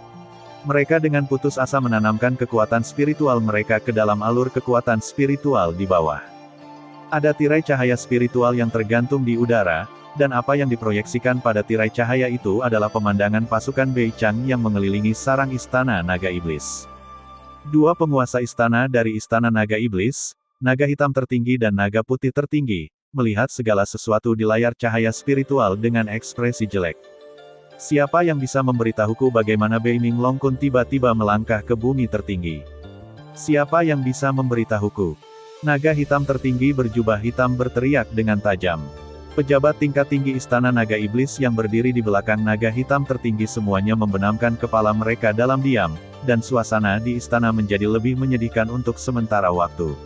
Mereka dengan putus asa menanamkan kekuatan spiritual mereka ke dalam alur kekuatan spiritual di bawah. Ada tirai cahaya spiritual yang tergantung di udara, dan apa yang diproyeksikan pada tirai cahaya itu adalah pemandangan pasukan Beichang yang mengelilingi sarang Istana Naga Iblis. 2 penguasa istana dari Istana Naga Iblis, naga hitam tertinggi dan naga putih tertinggi, melihat segala sesuatu di layar cahaya spiritual dengan ekspresi jelek. Siapa yang bisa memberitahuku bagaimana Beiming Longkun tiba-tiba melangkah ke bumi tertinggi? Siapa yang bisa memberitahuku? Naga hitam tertinggi berjubah hitam berteriak dengan tajam. Pejabat tingkat tinggi Istana Naga Iblis yang berdiri di belakang naga hitam tertinggi semuanya membenamkan kepala mereka dalam diam, dan suasana di istana menjadi lebih menyedihkan untuk sementara waktu.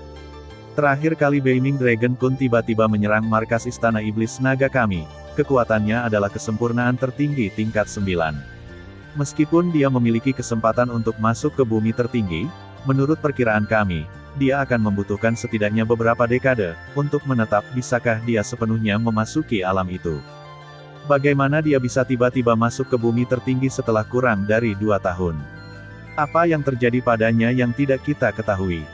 Terakhir kali Beiming Dragon Kun tiba-tiba menyerang markas Istana Iblis Naga kami. Kekuatannya adalah kesempurnaan tertinggi tingkat 9. Meskipun dia memiliki kesempatan untuk masuk ke bumi tertinggi, menurut perkiraan kami, dia akan membutuhkan setidaknya beberapa dekade, untuk menetap. Bisakah dia sepenuhnya memasuki alam itu? Bagaimana dia bisa tiba-tiba masuk ke bumi tertinggi setelah kurang dari 2 tahun? Apa yang terjadi padanya yang tidak kita ketahui?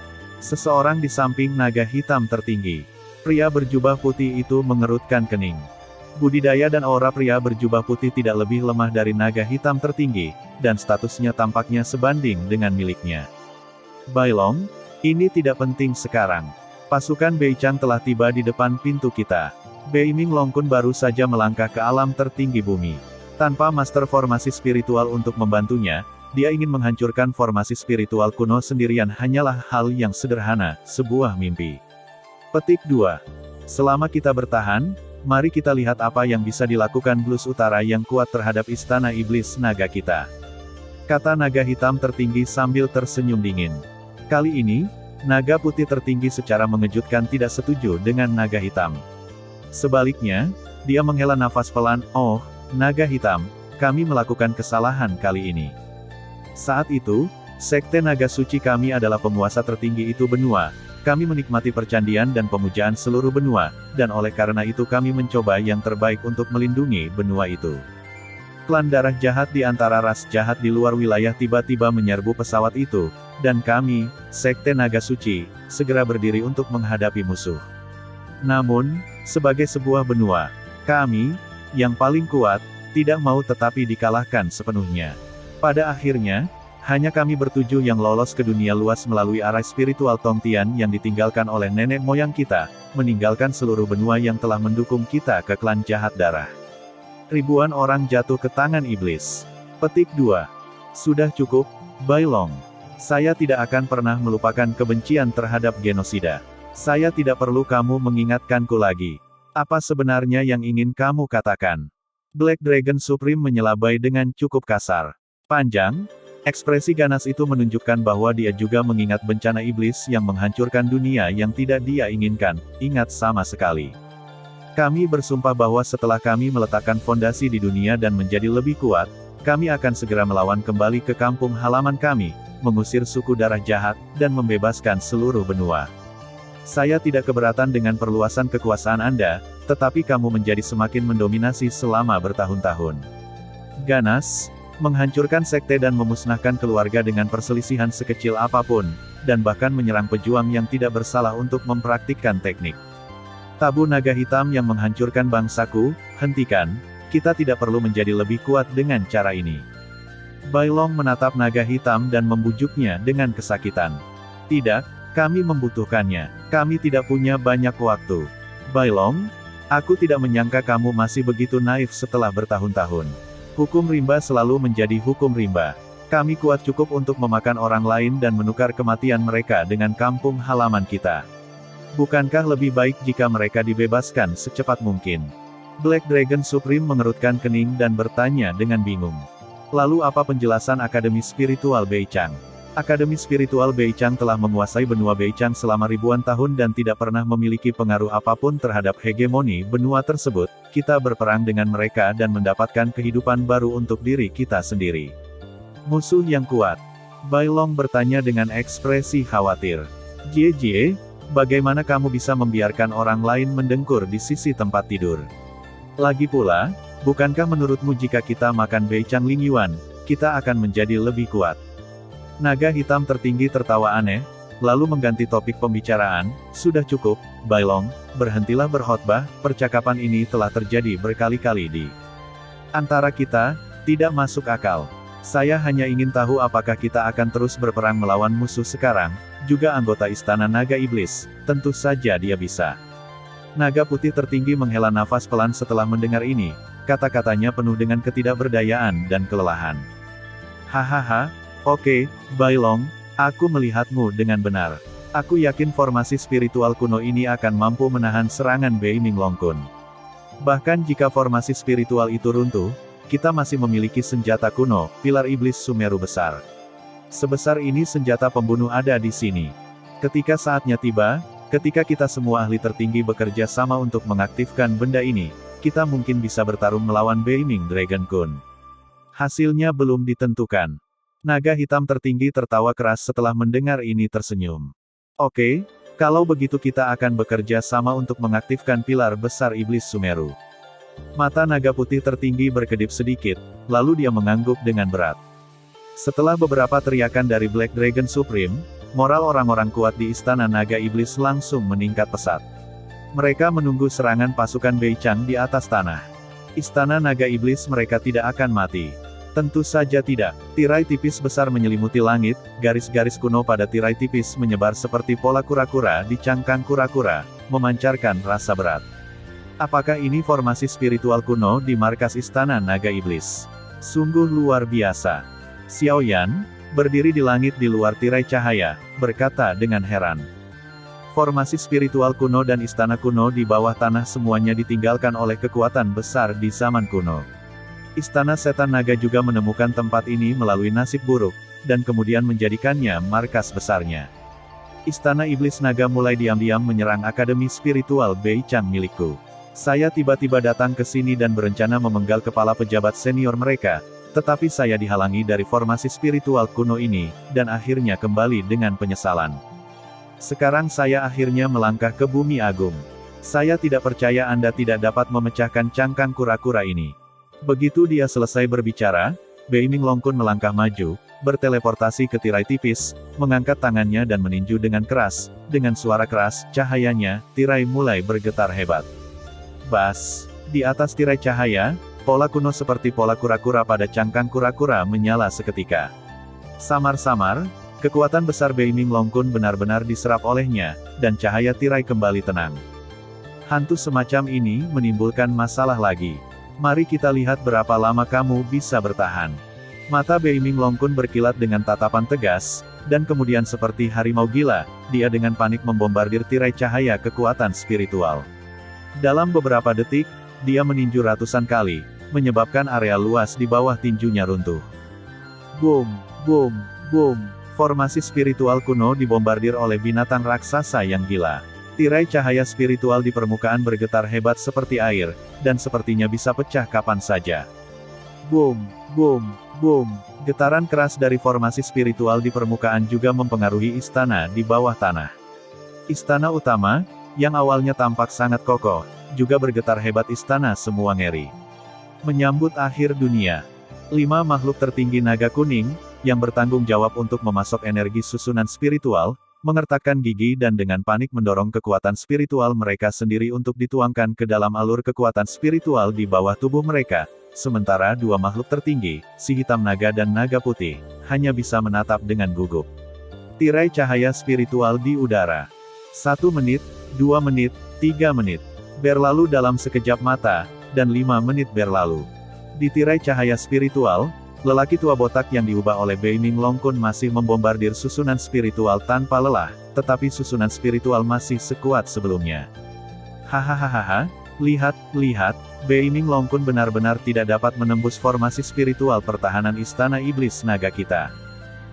Seseorang di samping naga hitam tertinggi. Pria berjubah putih itu mengerutkan kening. Budidaya dan aura pria berjubah putih tidak lebih lemah dari naga hitam tertinggi, dan statusnya tampaknya sebanding dengan miliknya. Bailong, ini tidak penting sekarang. Pasukan Beichang telah tiba di depan pintu kita. Beiming Longkun baru saja melangkah ke alam tertinggi bumi. Tanpa master formasi spiritual untuk membantunya, Dia ingin menghancurkan formasi spiritual kuno sendirian hanyalah hal yang sederhana, sebuah mimpi. Petik 2. Selama kita bertahan, mari kita lihat apa yang bisa dilakukan Blues Utara yang kuat terhadap istana iblis naga kita. Kata naga hitam tertinggi sambil tersenyum dingin. Kali ini, naga putih tertinggi secara mengejutkan tidak setuju dengan naga hitam. Sebaliknya, dia menghela nafas pelan, "Oh, naga hitam, kami melakukan kesalahan kali ini. Saat itu, Sekte Naga Suci kami adalah penguasa tertinggi itu benua. Kami menikmati percandian dan pemujaan seluruh benua, dan oleh karena itu kami mencoba yang terbaik untuk melindungi benua itu. Klan darah jahat di antara ras jahat di luar wilayah tiba-tiba menyerbu pesawat itu, dan kami, Sekte Naga Suci, segera berdiri untuk menghadapi musuh. Namun, sebagai sebuah benua, kami, yang paling kuat, tidak mau tetapi dikalahkan sepenuhnya. Pada akhirnya, hanya kami bertujuh yang lolos ke dunia luas melalui arah spiritual Tongtian yang ditinggalkan oleh nenek moyang kita, meninggalkan seluruh benua yang telah mendukung kita ke klan jahat darah. Ribuan orang jatuh ke tangan iblis. Petik 2. Sudah cukup, Bai Long. Saya tidak akan pernah melupakan kebencian terhadap genosida. Saya tidak perlu kamu mengingatkanku lagi. Apa sebenarnya yang ingin kamu katakan? Black Dragon Supreme menyela Bai dengan cukup kasar. Panjang, ekspresi ganas itu menunjukkan bahwa dia juga mengingat bencana iblis yang menghancurkan dunia yang tidak dia inginkan, ingat sama sekali. Kami bersumpah bahwa setelah kami meletakkan fondasi di dunia dan menjadi lebih kuat, kami akan segera melawan kembali ke kampung halaman kami, mengusir suku darah jahat, dan membebaskan seluruh benua. Saya tidak keberatan dengan perluasan kekuasaan Anda, tetapi kamu menjadi semakin mendominasi selama bertahun-tahun. Ganas, menghancurkan sekte dan memusnahkan keluarga dengan perselisihan sekecil apapun, dan bahkan menyerang pejuang yang tidak bersalah untuk mempraktikkan teknik. Tabu naga hitam yang menghancurkan bangsaku, hentikan, kita tidak perlu menjadi lebih kuat dengan cara ini. Bai Long menatap naga hitam dan membujuknya dengan kesakitan. Tidak, kami membutuhkannya, kami tidak punya banyak waktu. Bai Long, aku tidak menyangka kamu masih begitu naif setelah bertahun-tahun. Hukum rimba selalu menjadi hukum rimba. Kami kuat cukup untuk memakan orang lain dan menukar kematian mereka dengan kampung halaman kita. Bukankah lebih baik jika mereka dibebaskan secepat mungkin? Black Dragon Supreme mengerutkan kening dan bertanya dengan bingung. Lalu apa penjelasan Akademi Spiritual Beichang? Akademi Spiritual Beichang telah menguasai benua Beichang selama ribuan tahun dan tidak pernah memiliki pengaruh apapun terhadap hegemoni benua tersebut. Kita berperang dengan mereka dan mendapatkan kehidupan baru untuk diri kita sendiri. Musuh yang kuat. Bai Long bertanya dengan ekspresi khawatir. Jie, bagaimana kamu bisa membiarkan orang lain mendengkur di sisi tempat tidur? Lagi pula, bukankah menurutmu jika kita makan Beichang Lingyuan, kita akan menjadi lebih kuat? Naga hitam tertinggi tertawa aneh, lalu mengganti topik pembicaraan. Sudah cukup, Bai Long, berhentilah berkhotbah, percakapan ini telah terjadi berkali-kali di antara kita, tidak masuk akal. Saya hanya ingin tahu apakah kita akan terus berperang melawan musuh sekarang, juga anggota Istana Naga Iblis, tentu saja dia bisa. Naga putih tertinggi menghela nafas pelan setelah mendengar ini, kata-katanya penuh dengan ketidakberdayaan dan kelelahan. Hahaha. Oke, Bai Long, aku melihatmu dengan benar. Aku yakin formasi spiritual kuno ini akan mampu menahan serangan Bei Ming Long Kun. Bahkan jika formasi spiritual itu runtuh, kita masih memiliki senjata kuno, pilar iblis Sumeru besar. Sebesar ini senjata pembunuh ada di sini. Ketika saatnya tiba, ketika kita semua ahli tertinggi bekerja sama untuk mengaktifkan benda ini, kita mungkin bisa bertarung melawan Bei Ming Dragon Kun. Hasilnya belum ditentukan. Naga hitam tertinggi tertawa keras setelah mendengar ini tersenyum. Oke, kalau begitu kita akan bekerja sama untuk mengaktifkan pilar besar iblis Sumeru. Mata naga putih tertinggi berkedip sedikit, lalu dia mengangguk dengan berat. Setelah beberapa teriakan dari Black Dragon Supreme, moral orang-orang kuat di Istana Naga Iblis langsung meningkat pesat. Mereka menunggu serangan pasukan Beichang di atas tanah. Istana Naga Iblis mereka tidak akan mati. Tentu saja tidak. Tirai tipis besar menyelimuti langit, garis-garis kuno pada tirai tipis menyebar seperti pola kura-kura di cangkang kura-kura, memancarkan rasa berat. Apakah ini formasi spiritual kuno di markas Istana Naga Iblis? Sungguh luar biasa. Xiao Yan, berdiri di langit di luar tirai cahaya, berkata dengan heran. Formasi spiritual kuno dan istana kuno di bawah tanah semuanya ditinggalkan oleh kekuatan besar di zaman kuno. Istana setan naga juga menemukan tempat ini melalui nasib buruk, dan kemudian menjadikannya markas besarnya. Istana iblis naga mulai diam-diam menyerang akademi spiritual Beichang milikku. Saya tiba-tiba datang ke sini dan berencana memenggal kepala pejabat senior mereka, tetapi saya dihalangi dari formasi spiritual kuno ini, dan akhirnya kembali dengan penyesalan. Sekarang saya akhirnya melangkah ke bumi agung. Saya tidak percaya Anda tidak dapat memecahkan cangkang kura-kura ini. Begitu dia selesai berbicara, Bei Ming Longkun melangkah maju, berteleportasi ke tirai tipis, mengangkat tangannya dan meninju dengan keras. Dengan suara keras, cahayanya, tirai mulai bergetar hebat. Bas! Di atas tirai cahaya, pola kuno seperti pola kura-kura pada cangkang kura-kura menyala seketika. Samar-samar, kekuatan besar Bei Ming Longkun benar-benar diserap olehnya, dan cahaya tirai kembali tenang. Hantu semacam ini menimbulkan masalah lagi. Mari kita lihat berapa lama kamu bisa bertahan. Mata Bei Ming Longkun berkilat dengan tatapan tegas, dan kemudian seperti harimau gila, dia dengan panik membombardir tirai cahaya kekuatan spiritual. Dalam beberapa detik, dia meninju ratusan kali, menyebabkan area luas di bawah tinjunya runtuh. Boom, boom, boom. Formasi spiritual kuno dibombardir oleh binatang raksasa yang gila. Tirai cahaya spiritual di permukaan bergetar hebat seperti air, dan sepertinya bisa pecah kapan saja. Boom, boom, boom. Getaran keras dari formasi spiritual di permukaan juga mempengaruhi istana di bawah tanah. Istana utama, yang awalnya tampak sangat kokoh, juga bergetar hebat. Istana semua ngeri. Menyambut akhir dunia. 5 makhluk tertinggi naga kuning, yang bertanggung jawab untuk memasok energi susunan spiritual, mengertakkan gigi dan dengan panik mendorong kekuatan spiritual mereka sendiri untuk dituangkan ke dalam alur kekuatan spiritual di bawah tubuh mereka, sementara 2 makhluk tertinggi, si hitam naga dan naga putih, hanya bisa menatap dengan gugup. Tirai cahaya spiritual di udara. 1 menit, 2 menit, 3 menit. Berlalu dalam sekejap mata, dan 5 menit berlalu. Di tirai cahaya spiritual, lelaki tua botak yang diubah oleh Bei Ming Longkun masih membombardir susunan spiritual tanpa lelah, tetapi susunan spiritual masih sekuat sebelumnya. Hahaha, lihat, Bei Ming Longkun benar-benar tidak dapat menembus formasi spiritual pertahanan istana iblis naga kita.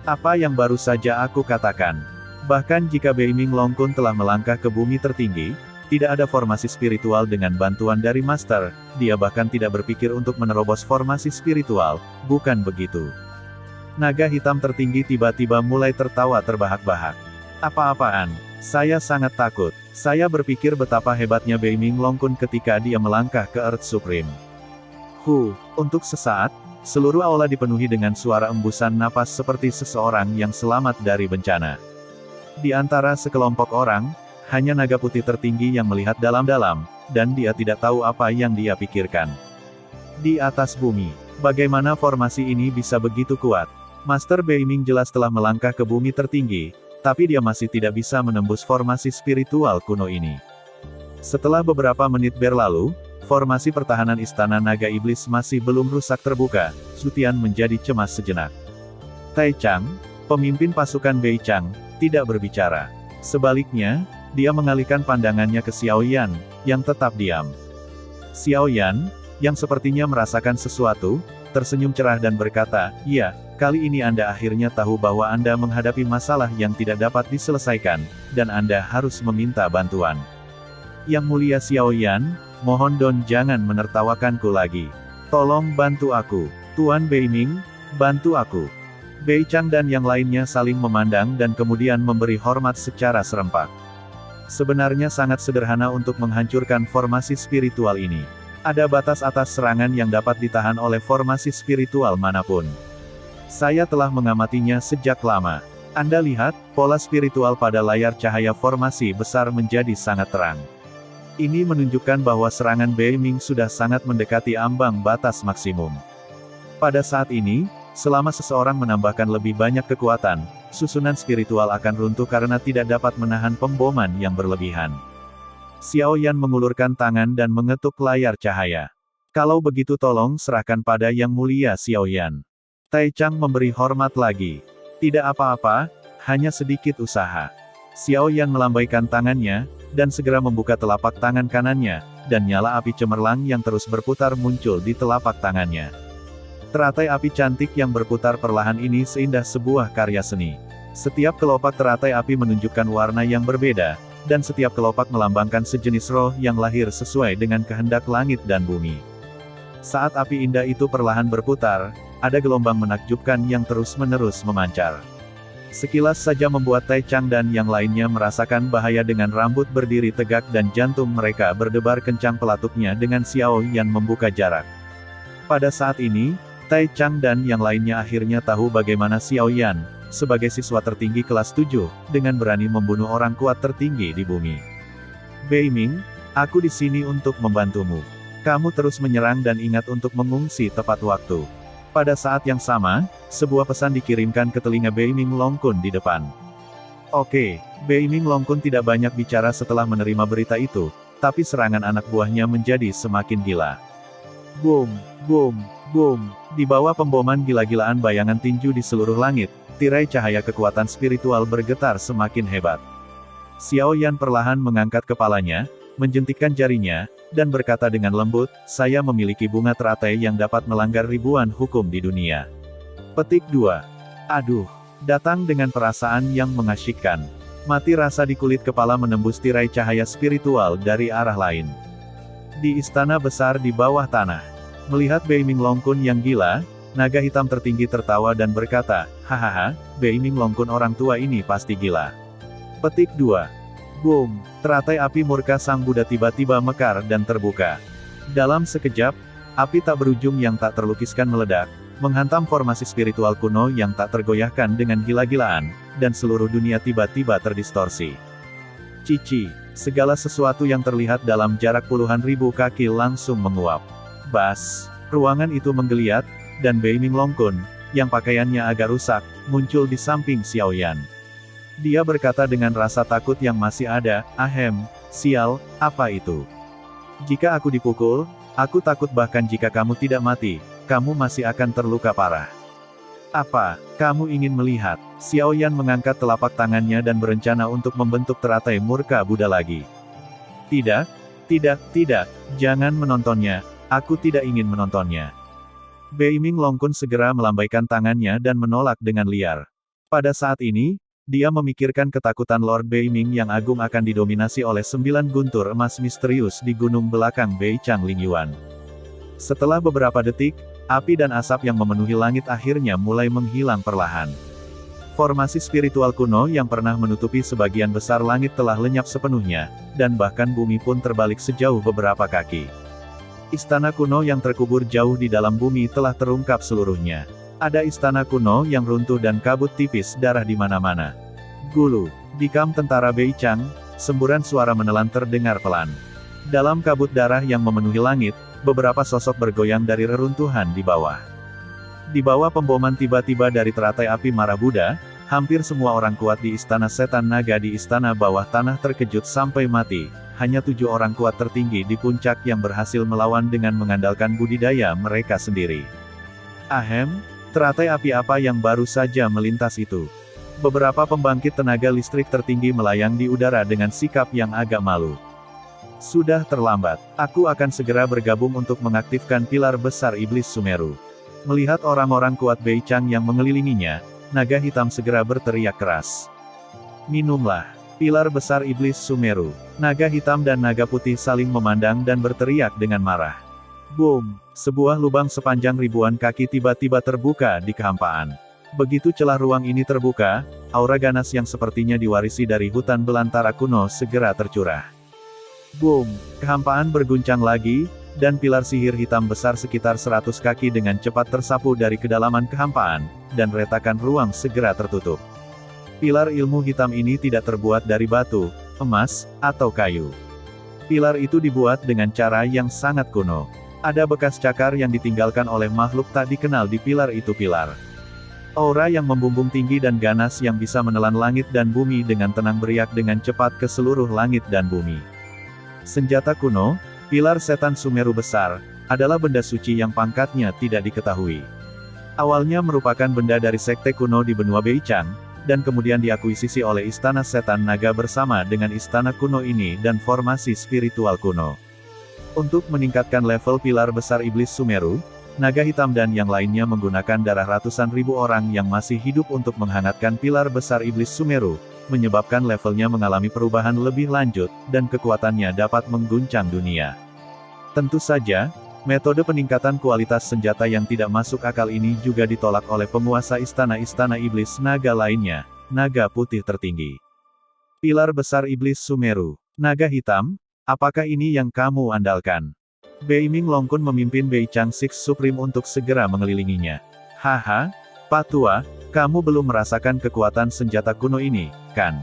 Apa yang baru saja aku katakan? Bahkan jika Bei Ming Longkun telah melangkah ke bumi tertinggi, tidak ada formasi spiritual dengan bantuan dari Master, dia bahkan tidak berpikir untuk menerobos formasi spiritual, bukan begitu. Naga hitam tertinggi tiba-tiba mulai tertawa terbahak-bahak. Apa-apaan? Saya sangat takut. Saya berpikir betapa hebatnya Bei Ming Longkun ketika dia melangkah ke Earth Supreme. Untuk sesaat, seluruh aula dipenuhi dengan suara embusan napas seperti seseorang yang selamat dari bencana. Di antara sekelompok orang, hanya naga putih tertinggi yang melihat dalam-dalam, dan dia tidak tahu apa yang dia pikirkan. Di atas bumi, bagaimana formasi ini bisa begitu kuat? Master Bei Ming jelas telah melangkah ke bumi tertinggi, tapi dia masih tidak bisa menembus formasi spiritual kuno ini. Setelah beberapa menit berlalu, formasi pertahanan istana naga iblis masih belum rusak terbuka. Zutian menjadi cemas sejenak. Tai Chang, pemimpin pasukan Beichang, tidak berbicara. Sebaliknya, dia mengalihkan pandangannya ke Xiao Yan, yang tetap diam. Xiao Yan, yang sepertinya merasakan sesuatu, tersenyum cerah dan berkata, "Ya, kali ini Anda akhirnya tahu bahwa Anda menghadapi masalah yang tidak dapat diselesaikan, dan Anda harus meminta bantuan. Yang mulia Xiao Yan, mohon Don jangan menertawakanku lagi. Tolong bantu aku. Tuan Bei Ming, bantu aku." Bei Chang dan yang lainnya saling memandang dan kemudian memberi hormat secara serempak. Sebenarnya sangat sederhana untuk menghancurkan formasi spiritual ini. Ada batas atas serangan yang dapat ditahan oleh formasi spiritual manapun. Saya telah mengamatinya sejak lama. Anda lihat, pola spiritual pada layar cahaya formasi besar menjadi sangat terang. Ini menunjukkan bahwa serangan Bei Ming sudah sangat mendekati ambang batas maksimum. Pada saat ini, selama seseorang menambahkan lebih banyak kekuatan, susunan spiritual akan runtuh karena tidak dapat menahan pemboman yang berlebihan. Xiao Yan mengulurkan tangan dan mengetuk layar cahaya. Kalau begitu tolong serahkan pada Yang Mulia Xiao Yan. Taichang memberi hormat lagi. Tidak apa-apa, hanya sedikit usaha. Xiao Yan melambaikan tangannya, dan segera membuka telapak tangan kanannya, dan nyala api cemerlang yang terus berputar muncul di telapak tangannya. Teratai api cantik yang berputar perlahan ini seindah sebuah karya seni. Setiap kelopak teratai api menunjukkan warna yang berbeda, dan setiap kelopak melambangkan sejenis roh yang lahir sesuai dengan kehendak langit dan bumi. Saat api indah itu perlahan berputar, ada gelombang menakjubkan yang terus-menerus memancar. Sekilas saja membuat Taichang dan yang lainnya merasakan bahaya dengan rambut berdiri tegak dan jantung mereka berdebar kencang pelatupnya dengan Xiao Yan membuka jarak. Pada saat ini, Taichang dan yang lainnya akhirnya tahu bagaimana Xiao Yan, sebagai siswa tertinggi kelas 7, dengan berani membunuh orang kuat tertinggi di bumi. Beiming, aku di sini untuk membantumu. Kamu terus menyerang dan ingat untuk mengungsi tepat waktu. Pada saat yang sama, sebuah pesan dikirimkan ke telinga Beiming Longkun di depan. Oke, Beiming Longkun tidak banyak bicara setelah menerima berita itu, tapi serangan anak buahnya menjadi semakin gila. Boom, boom, boom, di bawah pemboman gila-gilaan bayangan tinju di seluruh langit, tirai cahaya kekuatan spiritual bergetar semakin hebat. Xiao Yan perlahan mengangkat kepalanya, menjentikkan jarinya, dan berkata dengan lembut, saya memiliki bunga teratai yang dapat melanggar ribuan hukum di dunia. Petik 2. Aduh, datang dengan perasaan yang mengasyikkan. Mati rasa di kulit kepala menembus tirai cahaya spiritual dari arah lain. Di istana besar di bawah tanah. Melihat Beiming Longkun yang gila, naga hitam tertinggi tertawa dan berkata, hahaha, Beiming Longkun orang tua ini pasti gila. Petik 2. Boom, teratai api murka sang Buddha tiba-tiba mekar dan terbuka. Dalam sekejap, api tak berujung yang tak terlukiskan meledak, menghantam formasi spiritual kuno yang tak tergoyahkan dengan gila-gilaan, dan seluruh dunia tiba-tiba terdistorsi. Cici, segala sesuatu yang terlihat dalam jarak puluhan ribu kaki langsung menguap. Bas, ruangan itu menggeliat, dan Beiming Longkun, yang pakaiannya agak rusak, muncul di samping Xiao Yan. Dia berkata dengan rasa takut yang masih ada, ahem, sial, apa itu? Jika aku dipukul, aku takut bahkan jika kamu tidak mati, kamu masih akan terluka parah. Apa, kamu ingin melihat? Xiao Yan mengangkat telapak tangannya dan berencana untuk membentuk teratai murka Buddha lagi. Tidak, tidak, tidak, jangan menontonnya, aku tidak ingin menontonnya. Beiming Longkun segera melambaikan tangannya dan menolak dengan liar. Pada saat ini, dia memikirkan ketakutan Lord Beiming yang agung akan didominasi oleh 9 guntur emas misterius di gunung belakang Beichang Lingyuan. Setelah beberapa detik, api dan asap yang memenuhi langit akhirnya mulai menghilang perlahan. Formasi spiritual kuno yang pernah menutupi sebagian besar langit telah lenyap sepenuhnya, dan bahkan bumi pun terbalik sejauh beberapa kaki. Istana kuno yang terkubur jauh di dalam bumi telah terungkap seluruhnya. Ada istana kuno yang runtuh dan kabut tipis darah di mana-mana. Gulu, di kamp tentara Beichang, semburan suara menelan terdengar pelan. Dalam kabut darah yang memenuhi langit, beberapa sosok bergoyang dari reruntuhan di bawah. Di bawah pemboman tiba-tiba dari teratai api Mara Buddha, hampir semua orang kuat di istana setan naga di istana bawah tanah terkejut sampai mati. Hanya 7 orang kuat tertinggi di puncak yang berhasil melawan dengan mengandalkan budidaya mereka sendiri. Ahem. Teratai api apa yang baru saja melintas itu? Beberapa pembangkit tenaga listrik tertinggi melayang di udara dengan sikap yang agak malu. Sudah terlambat. Aku akan segera bergabung untuk mengaktifkan pilar besar iblis Sumeru. Melihat orang-orang kuat Beichang yang mengelilinginya, naga hitam segera berteriak keras. Minumlah. Pilar besar iblis Sumeru. Naga hitam dan naga putih saling memandang dan berteriak dengan marah. Boom! Sebuah lubang sepanjang ribuan kaki tiba-tiba terbuka di kehampaan. Begitu celah ruang ini terbuka, aura ganas yang sepertinya diwarisi dari hutan belantara kuno segera tercurah. Boom! Kehampaan berguncang lagi, dan pilar sihir hitam besar sekitar 100 kaki dengan cepat tersapu dari kedalaman kehampaan, dan retakan ruang segera tertutup. Pilar ilmu hitam ini tidak terbuat dari batu, emas, atau kayu. Pilar itu dibuat dengan cara yang sangat kuno. Ada bekas cakar yang ditinggalkan oleh makhluk tak dikenal di pilar itu pilar. Aura yang membumbung tinggi dan ganas yang bisa menelan langit dan bumi dengan tenang beriak dengan cepat ke seluruh langit dan bumi. Senjata kuno, pilar setan Sumeru besar, adalah benda suci yang pangkatnya tidak diketahui. Awalnya merupakan benda dari sekte kuno di benua Beichang, dan kemudian diakuisisi oleh Istana Setan Naga bersama dengan istana kuno ini dan formasi spiritual kuno. Untuk meningkatkan level pilar besar iblis Sumeru, naga hitam dan yang lainnya menggunakan darah ratusan ribu orang yang masih hidup untuk menghangatkan pilar besar iblis Sumeru, menyebabkan levelnya mengalami perubahan lebih lanjut, dan kekuatannya dapat mengguncang dunia. Tentu saja, metode peningkatan kualitas senjata yang tidak masuk akal ini juga ditolak oleh penguasa istana-istana iblis naga lainnya, naga putih tertinggi. Pilar besar iblis Sumeru, naga hitam, apakah ini yang kamu andalkan? Beiming Longkun memimpin Beichang Six Supreme untuk segera mengelilinginya. Haha, Pak Tua, kamu belum merasakan kekuatan senjata kuno ini, kan?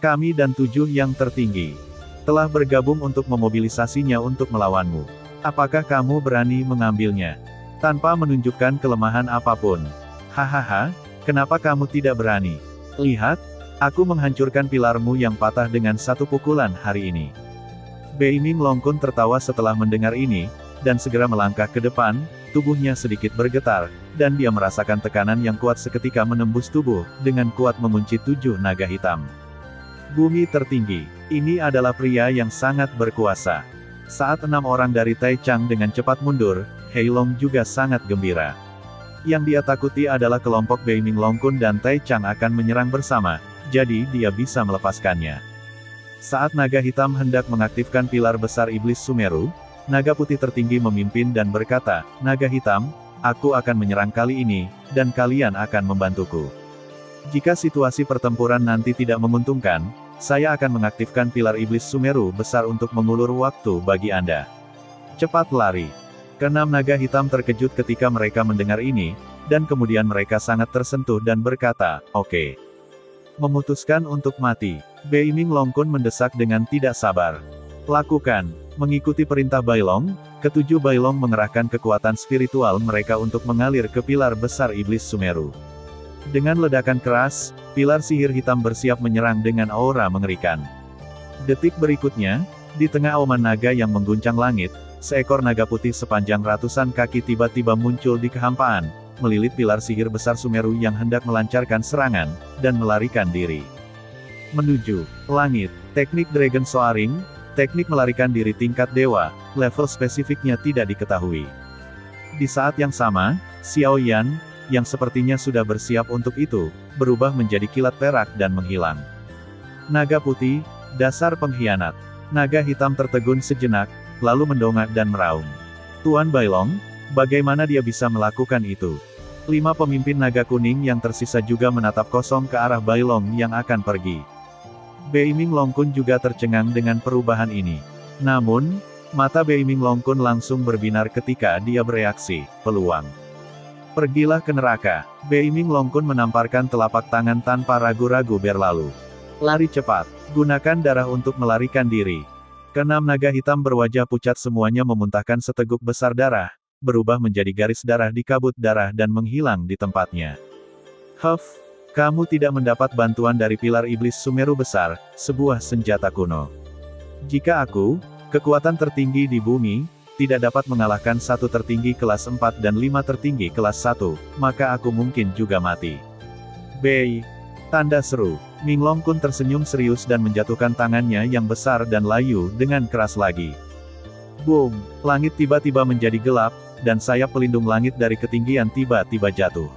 Kami dan 7 yang tertinggi telah bergabung untuk memobilisasinya untuk melawanmu. Apakah kamu berani mengambilnya? Tanpa menunjukkan kelemahan apapun. Hahaha, kenapa kamu tidak berani? Lihat, aku menghancurkan pilarmu yang patah dengan satu pukulan hari ini. Beiming Longkun tertawa setelah mendengar ini, dan segera melangkah ke depan, tubuhnya sedikit bergetar, dan dia merasakan tekanan yang kuat seketika menembus tubuh, dengan kuat mengunci 7 naga hitam. Bumi tertinggi, ini adalah pria yang sangat berkuasa. Saat 6 orang dari Taichang dengan cepat mundur, Heilong juga sangat gembira. Yang dia takuti adalah kelompok Beiming Longkun dan Taichang akan menyerang bersama, jadi dia bisa melepaskannya. Saat naga hitam hendak mengaktifkan pilar besar iblis Sumeru, naga putih tertinggi memimpin dan berkata, "Naga hitam, aku akan menyerang kali ini, dan kalian akan membantuku. Jika situasi pertempuran nanti tidak menguntungkan, saya akan mengaktifkan pilar iblis Sumeru besar untuk mengulur waktu bagi Anda. Cepat lari." Keenam naga hitam terkejut ketika mereka mendengar ini, dan kemudian mereka sangat tersentuh dan berkata, "Oke." Memutuskan untuk mati. Beiming Longkun mendesak dengan tidak sabar. Lakukan. Mengikuti perintah Bailong, ketujuh Bailong mengerahkan kekuatan spiritual mereka untuk mengalir ke pilar besar iblis Sumeru. Dengan ledakan keras, pilar sihir hitam bersiap menyerang dengan aura mengerikan. Detik berikutnya, di tengah auman naga yang mengguncang langit, seekor naga putih sepanjang ratusan kaki tiba-tiba muncul di kehampaan, melilit pilar sihir besar Sumeru yang hendak melancarkan serangan, dan melarikan diri. Menuju langit, teknik Dragon Soaring, teknik melarikan diri tingkat dewa, level spesifiknya tidak diketahui. Di saat yang sama, Xiao Yan, yang sepertinya sudah bersiap untuk itu, berubah menjadi kilat perak dan menghilang. Naga putih, dasar pengkhianat. Naga hitam tertegun sejenak, lalu mendongak dan meraung. Tuan Bailong, bagaimana dia bisa melakukan itu? 5 pemimpin naga kuning yang tersisa juga menatap kosong ke arah Bailong yang akan pergi. Beiming Longkun juga tercengang dengan perubahan ini. Namun, mata Beiming Longkun langsung berbinar ketika dia bereaksi, peluang. Pergilah ke neraka. Beiming Longkun menamparkan telapak tangan tanpa ragu-ragu berlalu. Lari cepat. Gunakan darah untuk melarikan diri. Keenam naga hitam berwajah pucat semuanya memuntahkan seteguk besar darah, berubah menjadi garis darah di kabut darah dan menghilang di tempatnya. Huff, kamu tidak mendapat bantuan dari pilar iblis Sumeru besar, sebuah senjata kuno. Jika aku, kekuatan tertinggi di bumi, tidak dapat mengalahkan satu tertinggi kelas 4 dan 5 tertinggi kelas 1, maka aku mungkin juga mati. Bei. Tanda seru. Ming Longkun tersenyum serius dan menjatuhkan tangannya yang besar dan layu dengan keras lagi. Boom! Langit tiba-tiba menjadi gelap, dan sayap pelindung langit dari ketinggian tiba-tiba jatuh.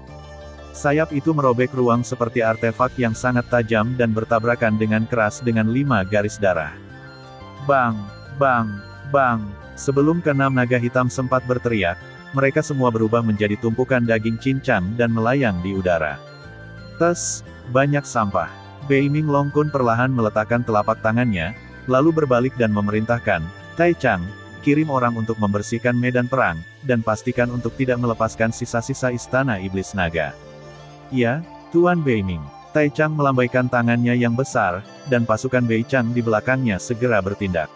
Sayap itu merobek ruang seperti artefak yang sangat tajam dan bertabrakan dengan keras dengan 5 garis darah. Bang! Bang! Bang! Sebelum keenam naga hitam sempat berteriak, mereka semua berubah menjadi tumpukan daging cincang dan melayang di udara. Tes, banyak sampah. Beiming Longkun perlahan meletakkan telapak tangannya, lalu berbalik dan memerintahkan, Taichang, kirim orang untuk membersihkan medan perang, dan pastikan untuk tidak melepaskan sisa-sisa istana iblis naga. Ya, Tuan Beiming. Taichang melambaikan tangannya yang besar, dan pasukan Beichang di belakangnya segera bertindak.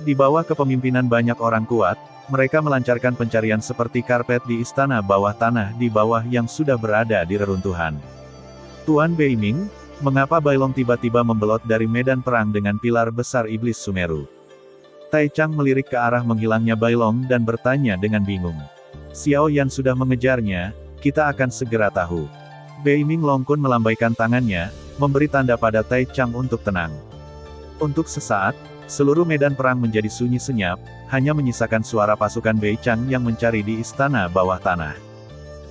Di bawah kepemimpinan banyak orang kuat, mereka melancarkan pencarian seperti karpet di istana bawah tanah di bawah yang sudah berada di reruntuhan. Tuan Beiming, mengapa Bailong tiba-tiba membelot dari medan perang dengan pilar besar iblis Sumeru? Taichang melirik ke arah menghilangnya Bailong dan bertanya dengan bingung. Xiao Yan sudah mengejarnya, kita akan segera tahu. Beiming Longkun melambaikan tangannya, memberi tanda pada Tai Chang untuk tenang. Untuk sesaat, seluruh medan perang menjadi sunyi senyap, hanya menyisakan suara pasukan Bei Chang yang mencari di istana bawah tanah.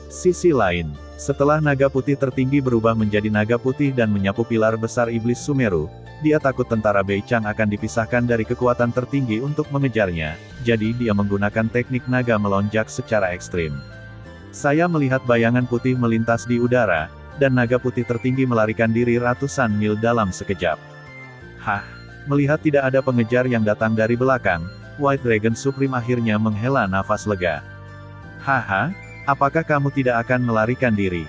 Sisi lain, setelah naga putih tertinggi berubah menjadi naga putih dan menyapu pilar besar iblis Sumeru, dia takut tentara Bei Chang akan dipisahkan dari kekuatan tertinggi untuk mengejarnya, jadi dia menggunakan teknik naga melonjak secara ekstrim. Saya melihat bayangan putih melintas di udara, dan naga putih tertinggi melarikan diri ratusan mil dalam sekejap. Hah! Melihat tidak ada pengejar yang datang dari belakang, White Dragon Supreme akhirnya menghela nafas lega. Haha, apakah kamu tidak akan melarikan diri?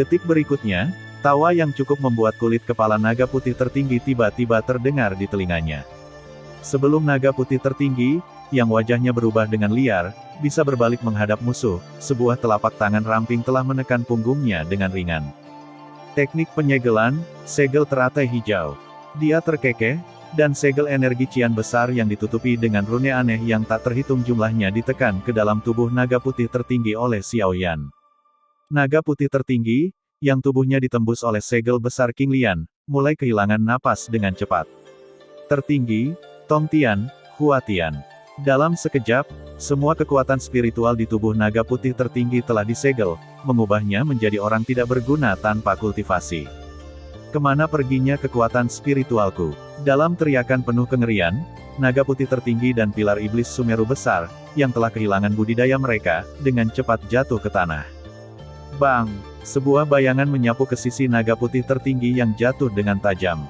Detik berikutnya, tawa yang cukup membuat kulit kepala naga putih tertinggi tiba-tiba terdengar di telinganya. Sebelum naga putih tertinggi, yang wajahnya berubah dengan liar, bisa berbalik menghadap musuh, sebuah telapak tangan ramping telah menekan punggungnya dengan ringan. Teknik penyegelan, segel teratai hijau. Dia terkekeh, dan segel energi cian besar yang ditutupi dengan rune aneh yang tak terhitung jumlahnya ditekan ke dalam tubuh naga putih tertinggi oleh Xiao Yan. Naga putih tertinggi, yang tubuhnya ditembus oleh segel besar King Lian, mulai kehilangan napas dengan cepat. Tertinggi, Tong Tian, Hua Tian. Dalam sekejap, semua kekuatan spiritual di tubuh naga putih tertinggi telah disegel, mengubahnya menjadi orang tidak berguna tanpa kultivasi. Kemana perginya kekuatan spiritualku? Dalam teriakan penuh kengerian, naga putih tertinggi dan pilar iblis Sumeru besar, yang telah kehilangan budidaya mereka, dengan cepat jatuh ke tanah. Bang! Sebuah bayangan menyapu ke sisi naga putih tertinggi yang jatuh dengan tajam.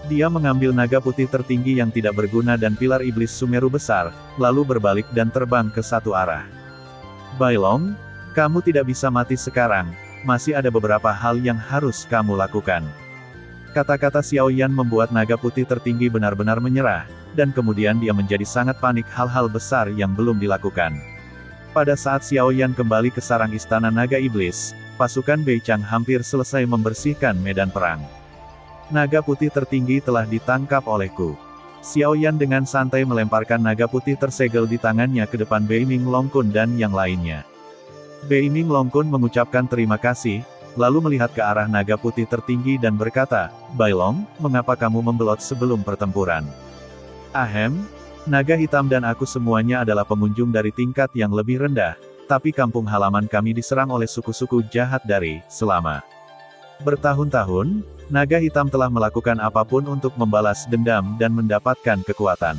Dia mengambil naga putih tertinggi yang tidak berguna dan pilar iblis Sumeru besar, lalu berbalik dan terbang ke satu arah. Bailong, kamu tidak bisa mati sekarang, masih ada beberapa hal yang harus kamu lakukan. Kata-kata Xiao Yan membuat naga putih tertinggi benar-benar menyerah, dan kemudian dia menjadi sangat panik hal-hal besar yang belum dilakukan. Pada saat Xiao Yan kembali ke sarang istana naga iblis, pasukan Bei Chang hampir selesai membersihkan medan perang. Naga putih tertinggi telah ditangkap olehku. Xiao Yan dengan santai melemparkan naga putih tersegel di tangannya ke depan Beiming Longkun dan yang lainnya. Beiming Longkun mengucapkan terima kasih, lalu melihat ke arah naga putih tertinggi dan berkata, Bailong, mengapa kamu membelot sebelum pertempuran? Ahem, naga hitam dan aku semuanya adalah pengunjung dari tingkat yang lebih rendah, tapi kampung halaman kami diserang oleh suku-suku jahat dari selama bertahun-tahun. Naga hitam telah melakukan apapun untuk membalas dendam dan mendapatkan kekuatan.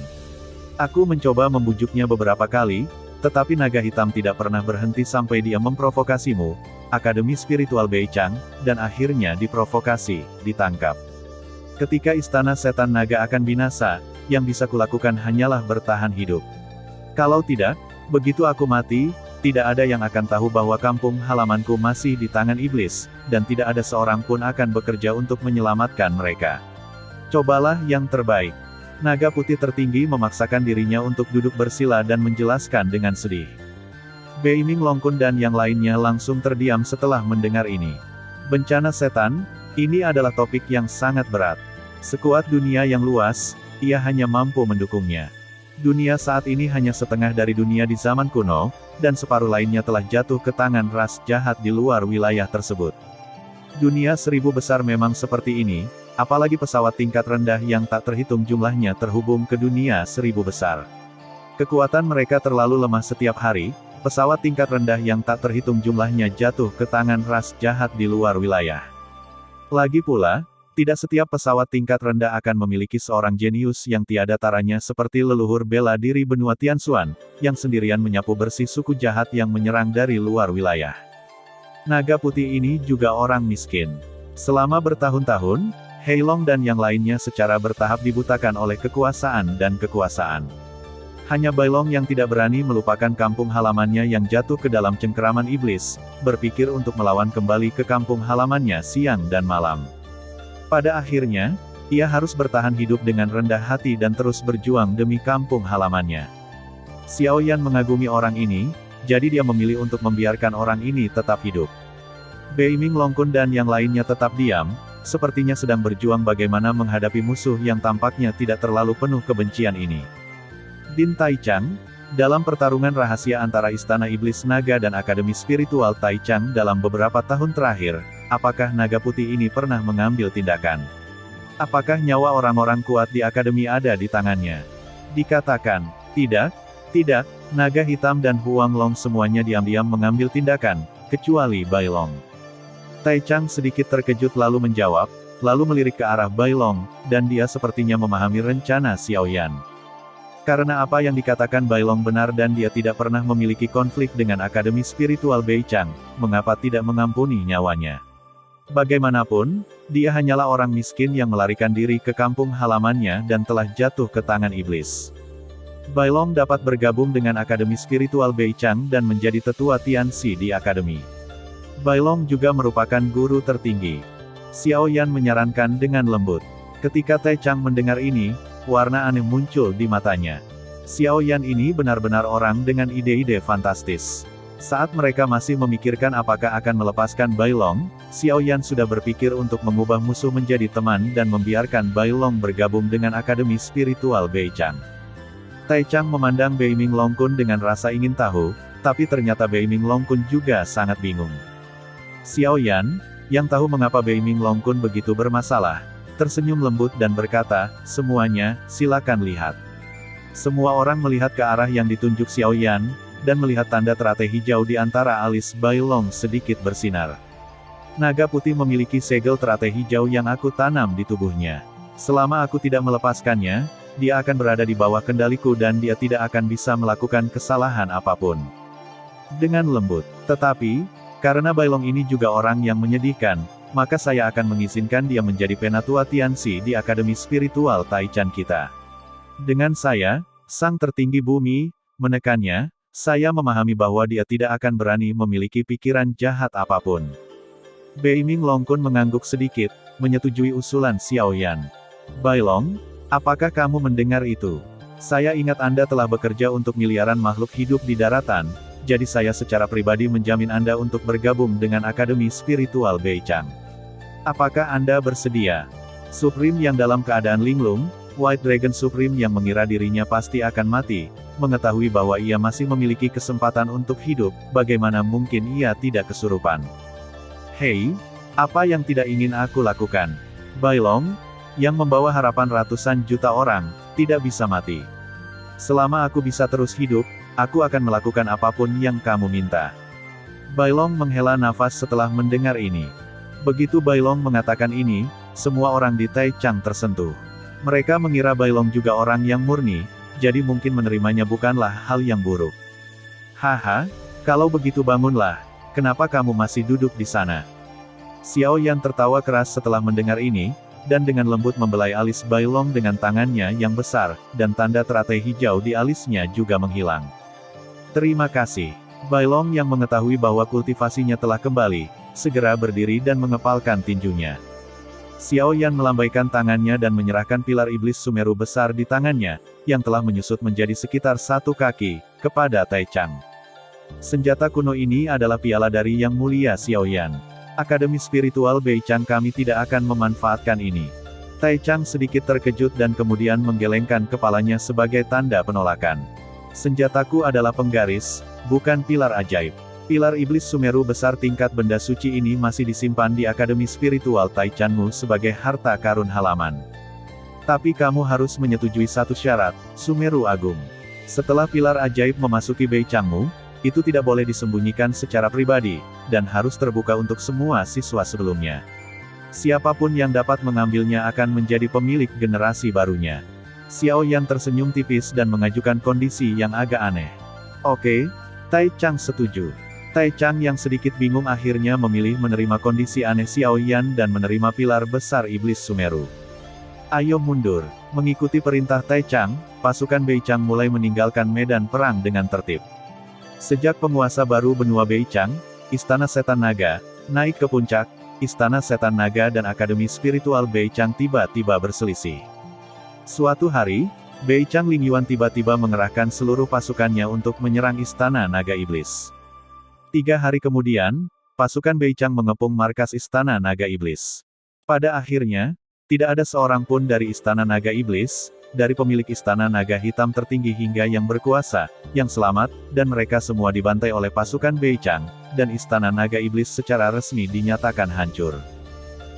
Aku mencoba membujuknya beberapa kali, tetapi naga hitam tidak pernah berhenti sampai dia memprovokasimu, Akademi Spiritual Bei Chang, dan akhirnya diprovokasi, ditangkap. Ketika istana setan naga akan binasa, yang bisa kulakukan hanyalah bertahan hidup. Kalau tidak, begitu aku mati, tidak ada yang akan tahu bahwa kampung halamanku masih di tangan iblis, dan tidak ada seorang pun akan bekerja untuk menyelamatkan mereka. Cobalah yang terbaik. Naga putih tertinggi memaksakan dirinya untuk duduk bersila dan menjelaskan dengan sedih. Beiming Longkun dan yang lainnya langsung terdiam setelah mendengar ini. Bencana setan, ini adalah topik yang sangat berat. Sekuat dunia yang luas, ia hanya mampu mendukungnya. Dunia saat ini hanya setengah dari dunia di zaman kuno, dan separuh lainnya telah jatuh ke tangan ras jahat di luar wilayah tersebut. Dunia seribu besar memang seperti ini, apalagi pesawat tingkat rendah yang tak terhitung jumlahnya terhubung ke dunia seribu besar. Kekuatan mereka terlalu lemah setiap hari, pesawat tingkat rendah yang tak terhitung jumlahnya jatuh ke tangan ras jahat di luar wilayah. Lagi pula, tidak setiap pesawat tingkat rendah akan memiliki seorang jenius yang tiada taranya seperti leluhur bela diri benua Tianxuan, yang sendirian menyapu bersih suku jahat yang menyerang dari luar wilayah. Naga putih ini juga orang miskin. Selama bertahun-tahun, Heilong dan yang lainnya secara bertahap dibutakan oleh kekuasaan dan kekuasaan. Hanya Bailong yang tidak berani melupakan kampung halamannya yang jatuh ke dalam cengkeraman iblis, berpikir untuk melawan kembali ke kampung halamannya siang dan malam. Pada akhirnya, ia harus bertahan hidup dengan rendah hati dan terus berjuang demi kampung halamannya. Xiao Yan mengagumi orang ini, jadi dia memilih untuk membiarkan orang ini tetap hidup. Beiming Longkun dan yang lainnya tetap diam, sepertinya sedang berjuang bagaimana menghadapi musuh yang tampaknya tidak terlalu penuh kebencian ini. Din Taichang, Dalam pertarungan rahasia antara Istana Iblis Naga dan Akademi Spiritual Taichang dalam beberapa tahun terakhir, apakah naga putih ini pernah mengambil tindakan? Apakah nyawa orang-orang kuat di Akademi ada di tangannya? Dikatakan, tidak, naga hitam dan Huang Long semuanya diam-diam mengambil tindakan, kecuali Bai Long. Taichang sedikit terkejut lalu menjawab, lalu melirik ke arah Bai Long, dan dia sepertinya memahami rencana Xiao Yan. Karena apa yang dikatakan Bai Long benar dan dia tidak pernah memiliki konflik dengan Akademi Spiritual Beichang, mengapa tidak mengampuni nyawanya? Bagaimanapun, dia hanyalah orang miskin yang melarikan diri ke kampung halamannya dan telah jatuh ke tangan iblis. Bai Long dapat bergabung dengan Akademi Spiritual Beichang dan menjadi tetua Tianxi di Akademi. Bai Long juga merupakan guru tertinggi. Xiao Yan menyarankan dengan lembut. Ketika Taichang mendengar ini, warna aneh muncul di matanya. Xiao Yan ini benar-benar orang dengan ide-ide fantastis. Saat mereka masih memikirkan apakah akan melepaskan Bai Long, Xiao Yan sudah berpikir untuk mengubah musuh menjadi teman dan membiarkan Bai Long bergabung dengan Akademi Spiritual Beichang. Taichang memandang Bei Ming Long Kun dengan rasa ingin tahu, tapi ternyata Bei Ming Long Kun juga sangat bingung. Xiao Yan, yang tahu mengapa Bei Ming Long Kun begitu bermasalah, tersenyum lembut dan berkata, semuanya, silakan lihat. Semua orang melihat ke arah yang ditunjuk Xiao Yan, dan melihat tanda teratai hijau di antara alis Bai Long sedikit bersinar. Naga putih memiliki segel teratai hijau yang aku tanam di tubuhnya. Selama aku tidak melepaskannya, dia akan berada di bawah kendaliku dan dia tidak akan bisa melakukan kesalahan apapun. Dengan lembut. Tetapi, karena Bai Long ini juga orang yang menyedihkan, maka saya akan mengizinkan dia menjadi penatua Tianxi di Akademi Spiritual Taichan kita. Dengan saya, sang tertinggi bumi, menekannya, saya memahami bahwa dia tidak akan berani memiliki pikiran jahat apapun. Bei Ming Long Kun mengangguk sedikit, menyetujui usulan Xiao Yan. Bai Long, apakah kamu mendengar itu? Saya ingat Anda telah bekerja untuk miliaran makhluk hidup di daratan, jadi saya secara pribadi menjamin Anda untuk bergabung dengan Akademi Spiritual Beichang. Apakah Anda bersedia? Supreme yang dalam keadaan linglung, White Dragon Supreme yang mengira dirinya pasti akan mati, mengetahui bahwa ia masih memiliki kesempatan untuk hidup, bagaimana mungkin ia tidak kesurupan? Hei, apa yang tidak ingin aku lakukan? Bai Long, yang membawa harapan ratusan juta orang, tidak bisa mati. Selama aku bisa terus hidup, aku akan melakukan apapun yang kamu minta. Bai Long menghela nafas setelah mendengar ini. Begitu Bai Long mengatakan ini, semua orang di Taichang tersentuh. Mereka mengira Bai Long juga orang yang murni, jadi mungkin menerimanya bukanlah hal yang buruk. Haha, kalau begitu bangunlah, kenapa kamu masih duduk di sana? Xiao Yan tertawa keras setelah mendengar ini, dan dengan lembut membelai alis Bai Long dengan tangannya yang besar, dan tanda teratai hijau di alisnya juga menghilang. Terima kasih. Bai Long yang mengetahui bahwa kultivasinya telah kembali, segera berdiri dan mengepalkan tinjunya. Xiao Yan melambaikan tangannya dan menyerahkan pilar iblis Sumeru besar di tangannya, yang telah menyusut menjadi sekitar 1 kaki, kepada Taichang. Senjata kuno ini adalah piala dari Yang Mulia Xiao Yan. Akademi Spiritual Beichang kami tidak akan memanfaatkan ini. Taichang sedikit terkejut dan kemudian menggelengkan kepalanya sebagai tanda penolakan. Senjataku adalah penggaris, bukan pilar ajaib. Pilar iblis Sumeru besar tingkat benda suci ini masih disimpan di Akademi Spiritual Taichanmu sebagai harta karun halaman. Tapi kamu harus menyetujui satu syarat, Sumeru Agung. Setelah pilar ajaib memasuki Beichangmu, itu tidak boleh disembunyikan secara pribadi, dan harus terbuka untuk semua siswa sebelumnya. Siapapun yang dapat mengambilnya akan menjadi pemilik generasi barunya. Xiao Yan tersenyum tipis dan mengajukan kondisi yang agak aneh. Oke, Taichang setuju. Taichang yang sedikit bingung akhirnya memilih menerima kondisi aneh Xiao Yan dan menerima pilar besar iblis Sumeru. Ayo mundur. Mengikuti perintah Taichang, pasukan Beichang mulai meninggalkan medan perang dengan tertib. Sejak penguasa baru benua Beichang, Istana Setan Naga, naik ke puncak, Istana Setan Naga dan Akademi Spiritual Beichang tiba-tiba berselisih. Suatu hari, Beichang Lingyuan tiba-tiba mengerahkan seluruh pasukannya untuk menyerang Istana Naga Iblis. 3 hari kemudian, pasukan Beichang mengepung markas Istana Naga Iblis. Pada akhirnya, tidak ada seorang pun dari Istana Naga Iblis dari pemilik istana naga hitam tertinggi hingga yang berkuasa, yang selamat, dan mereka semua dibantai oleh pasukan Beichang, dan istana naga iblis secara resmi dinyatakan hancur.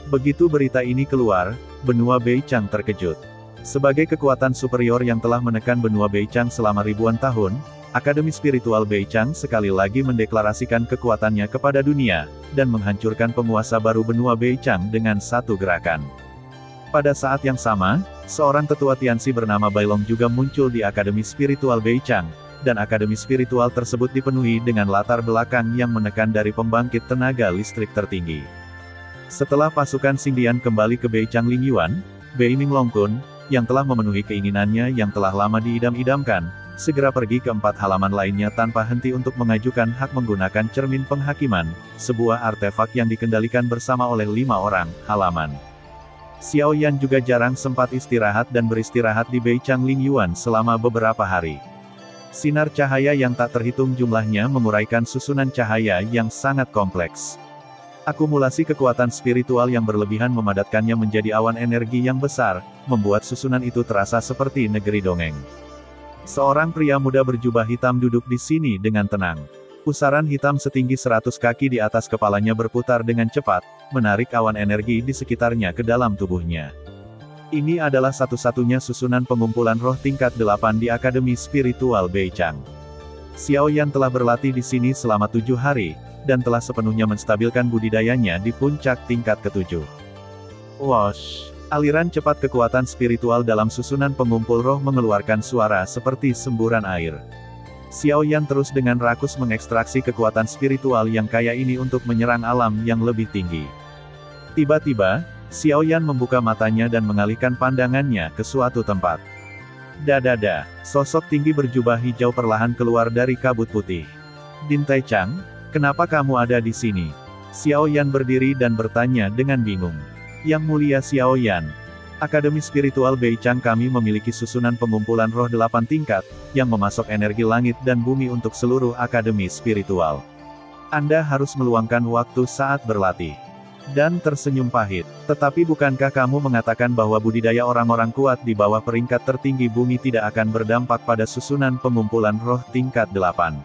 Begitu berita ini keluar, benua Beichang terkejut. Sebagai kekuatan superior yang telah menekan benua Beichang selama ribuan tahun, Akademi Spiritual Beichang sekali lagi mendeklarasikan kekuatannya kepada dunia, dan menghancurkan penguasa baru benua Beichang dengan satu gerakan. Pada saat yang sama, seorang tetua Tianxi bernama Bailong juga muncul di Akademi Spiritual Beichang, dan Akademi Spiritual tersebut dipenuhi dengan latar belakang yang menekan dari pembangkit tenaga listrik tertinggi. Setelah pasukan Xingdian kembali ke Beichang Lingyuan, Beiming Longkun, yang telah memenuhi keinginannya yang telah lama diidam-idamkan, segera pergi ke 4 halaman lainnya tanpa henti untuk mengajukan hak menggunakan cermin penghakiman, sebuah artefak yang dikendalikan bersama oleh 5 orang halaman. Xiao Yan juga jarang sempat istirahat dan beristirahat di Beichang Lingyuan selama beberapa hari. Sinar cahaya yang tak terhitung jumlahnya menguraikan susunan cahaya yang sangat kompleks. Akumulasi kekuatan spiritual yang berlebihan memadatkannya menjadi awan energi yang besar, membuat susunan itu terasa seperti negeri dongeng. Seorang pria muda berjubah hitam duduk di sini dengan tenang. Pusaran hitam setinggi 100 kaki di atas kepalanya berputar dengan cepat, menarik awan energi di sekitarnya ke dalam tubuhnya. Ini adalah satu-satunya susunan pengumpulan roh tingkat 8 di Akademi Spiritual Beichang. Xiao Yan telah berlatih di sini selama 7 hari, dan telah sepenuhnya menstabilkan budidayanya di puncak tingkat ke-7. Wosh! Aliran cepat kekuatan spiritual dalam susunan pengumpul roh mengeluarkan suara seperti semburan air. Xiao Yan terus dengan rakus mengekstraksi kekuatan spiritual yang kaya ini untuk menyerang alam yang lebih tinggi. Tiba-tiba, Xiao Yan membuka matanya dan mengalihkan pandangannya ke suatu tempat. Dadada, sosok tinggi berjubah hijau perlahan keluar dari kabut putih. Din Taichang, kenapa kamu ada di sini? Xiao Yan berdiri dan bertanya dengan bingung. Yang mulia Xiao Yan, Akademi Spiritual Beichang kami memiliki susunan pengumpulan roh 8 tingkat, yang memasok energi langit dan bumi untuk seluruh Akademi Spiritual. Anda harus meluangkan waktu saat berlatih. Dan tersenyum pahit. Tetapi bukankah kamu mengatakan bahwa budidaya orang-orang kuat di bawah peringkat tertinggi bumi tidak akan berdampak pada susunan pengumpulan roh tingkat 8?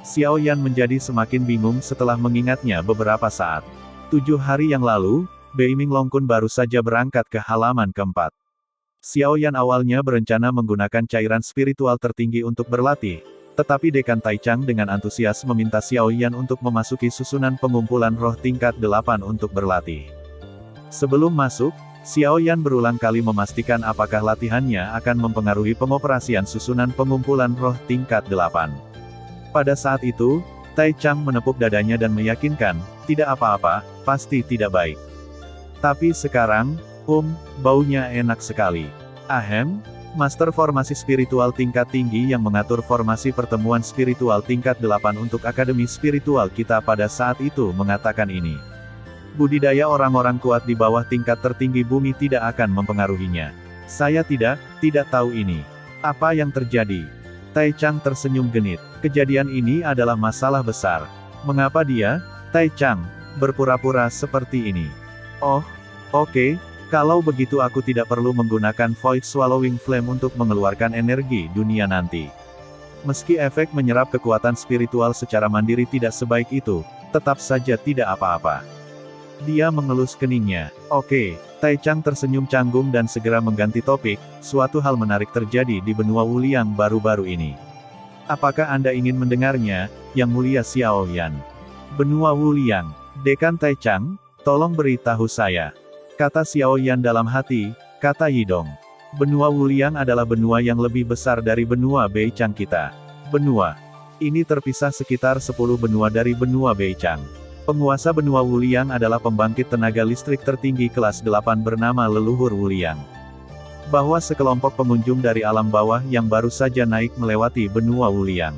Xiao Yan menjadi semakin bingung setelah mengingatnya beberapa saat. 7 hari yang lalu, Beiming Longkun baru saja berangkat ke halaman ke-4. Xiao Yan awalnya berencana menggunakan cairan spiritual tertinggi untuk berlatih, tetapi Dekan Taichang dengan antusias meminta Xiao Yan untuk memasuki susunan pengumpulan roh tingkat 8 untuk berlatih. Sebelum masuk, Xiao Yan berulang kali memastikan apakah latihannya akan mempengaruhi pengoperasian susunan pengumpulan roh tingkat 8. Pada saat itu, Taichang menepuk dadanya dan meyakinkan, tidak apa-apa, pasti tidak baik. Tapi sekarang, baunya enak sekali. Ahem, Master Formasi Spiritual tingkat tinggi yang mengatur formasi pertemuan spiritual tingkat 8 untuk Akademi Spiritual kita pada saat itu mengatakan ini. Budidaya orang-orang kuat di bawah tingkat tertinggi bumi tidak akan mempengaruhinya. Saya tidak tahu ini. Apa yang terjadi? Taichang tersenyum genit. Kejadian ini adalah masalah besar. Mengapa dia, Taichang, berpura-pura seperti ini? Oh, oke, kalau begitu aku tidak perlu menggunakan Void Swallowing Flame untuk mengeluarkan energi dunia nanti. Meski efek menyerap kekuatan spiritual secara mandiri tidak sebaik itu, tetap saja tidak apa-apa. Dia mengelus keningnya. Oke, Taichang tersenyum canggung dan segera mengganti topik, suatu hal menarik terjadi di benua Wuliang baru-baru ini. Apakah Anda ingin mendengarnya, Yang Mulia Xiao Yan? Benua Wuliang, Dekan Taichang? Tolong beritahu saya. Kata Xiao Yan dalam hati, kata Yidong. Benua Wuliang adalah benua yang lebih besar dari benua Beichang kita. Benua ini terpisah sekitar 10 benua dari benua Beichang. Penguasa benua Wuliang adalah pembangkit tenaga listrik tertinggi kelas 8 bernama Leluhur Wuliang. Bahwa sekelompok pengunjung dari alam bawah yang baru saja naik melewati benua Wuliang.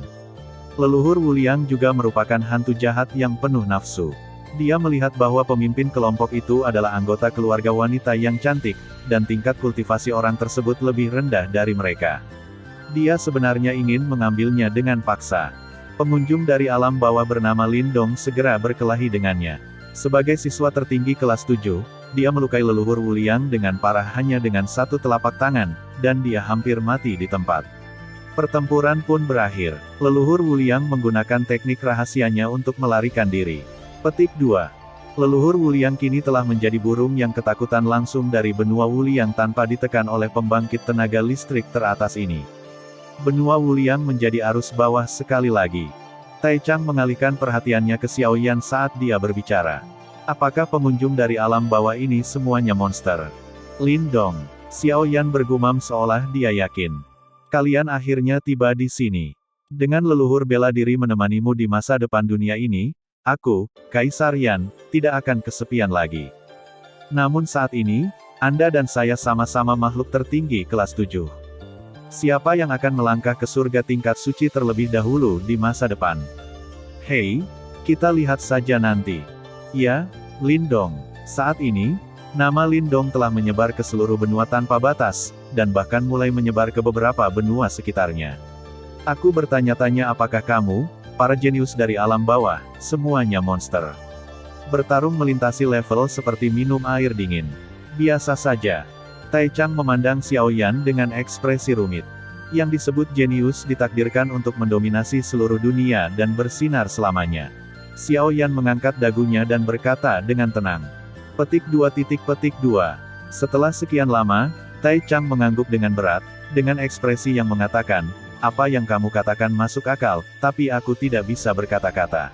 Leluhur Wuliang juga merupakan hantu jahat yang penuh nafsu. Dia melihat bahwa pemimpin kelompok itu adalah anggota keluarga wanita yang cantik, dan tingkat kultivasi orang tersebut lebih rendah dari mereka. Dia sebenarnya ingin mengambilnya dengan paksa. Pengunjung dari alam bawah bernama Lindong segera berkelahi dengannya. Sebagai siswa tertinggi kelas 7, dia melukai leluhur Wuliang dengan parah hanya dengan satu telapak tangan, dan dia hampir mati di tempat. Pertempuran pun berakhir. Leluhur Wuliang menggunakan teknik rahasianya untuk melarikan diri. Petik 2. Leluhur Wuliang kini telah menjadi burung yang ketakutan langsung dari benua Wuliang tanpa ditekan oleh pembangkit tenaga listrik teratas ini. Benua Wuliang menjadi arus bawah sekali lagi. Tai Chang mengalihkan perhatiannya ke Xiaoyan saat dia berbicara. Apakah pengunjung dari alam bawah ini semuanya monster? Lin Dong. Xiaoyan bergumam seolah dia yakin. Kalian akhirnya tiba di sini. Dengan leluhur bela diri menemanimu di masa depan dunia ini, aku, Kaisar Yan, tidak akan kesepian lagi. Namun saat ini, Anda dan saya sama-sama makhluk tertinggi kelas 7. Siapa yang akan melangkah ke surga tingkat suci terlebih dahulu di masa depan? Hei, kita lihat saja nanti. Ya, Lin Dong. Saat ini, nama Lin Dong telah menyebar ke seluruh benua tanpa batas, dan bahkan mulai menyebar ke beberapa benua sekitarnya. Aku bertanya-tanya apakah kamu, para jenius dari alam bawah, semuanya monster. Bertarung melintasi level seperti minum air dingin. Biasa saja. Tai Chang memandang Xiaoyan dengan ekspresi rumit. Yang disebut jenius ditakdirkan untuk mendominasi seluruh dunia dan bersinar selamanya. Xiaoyan mengangkat dagunya dan berkata dengan tenang. Petik 2. Setelah sekian lama, Tai Chang mengangguk dengan berat, dengan ekspresi yang mengatakan, apa yang kamu katakan masuk akal, tapi aku tidak bisa berkata-kata.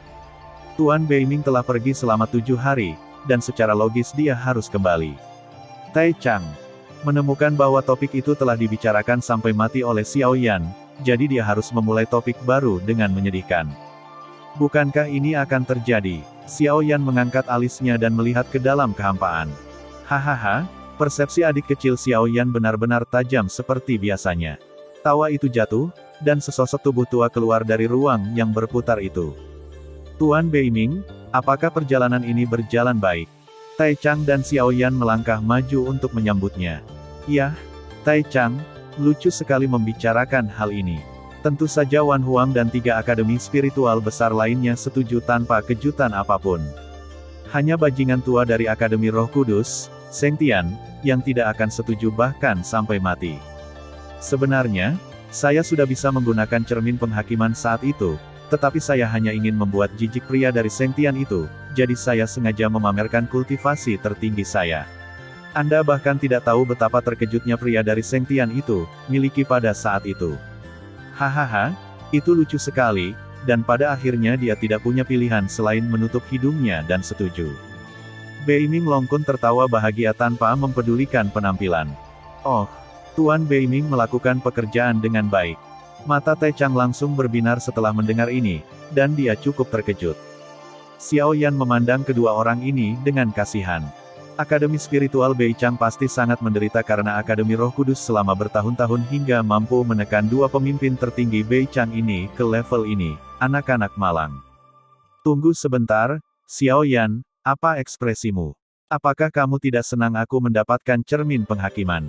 Tuan Beiming telah pergi selama 7 hari, dan secara logis dia harus kembali. Tai Chang menemukan bahwa topik itu telah dibicarakan sampai mati oleh Xiaoyan, jadi dia harus memulai topik baru dengan menyedihkan. Bukankah ini akan terjadi? Xiaoyan mengangkat alisnya dan melihat ke dalam kehampaan. Hahaha, persepsi adik kecil Xiaoyan benar-benar tajam seperti biasanya. Tawa itu jatuh, dan sesosok tubuh tua keluar dari ruang yang berputar itu. Tuan Beiming, apakah perjalanan ini berjalan baik? Tai Chang dan Xiaoyan melangkah maju untuk menyambutnya. Yah, Tai Chang, lucu sekali membicarakan hal ini. Tentu saja Wan Huang dan 3 akademi spiritual besar lainnya setuju tanpa kejutan apapun. Hanya bajingan tua dari Akademi Roh Kudus, Seng Tian, yang tidak akan setuju bahkan sampai mati. Sebenarnya, saya sudah bisa menggunakan cermin penghakiman saat itu, tetapi saya hanya ingin membuat jijik pria dari Seng Tian itu, jadi saya sengaja memamerkan kultivasi tertinggi saya. Anda bahkan tidak tahu betapa terkejutnya pria dari Seng Tian itu, miliki pada saat itu. Hahaha, itu lucu sekali, dan pada akhirnya dia tidak punya pilihan selain menutup hidungnya dan setuju. Beiming Longkun tertawa bahagia tanpa mempedulikan penampilan. Oh, Tuan Beiming melakukan pekerjaan dengan baik. Mata Tai Chang langsung berbinar setelah mendengar ini, dan dia cukup terkejut. Xiaoyan memandang kedua orang ini dengan kasihan. Akademi Spiritual Beichang pasti sangat menderita karena Akademi Roh Kudus selama bertahun-tahun hingga mampu menekan 2 pemimpin tertinggi Beichang ini ke level ini, anak-anak malang. Tunggu sebentar, Xiaoyan, apa ekspresimu? Apakah kamu tidak senang aku mendapatkan cermin penghakiman?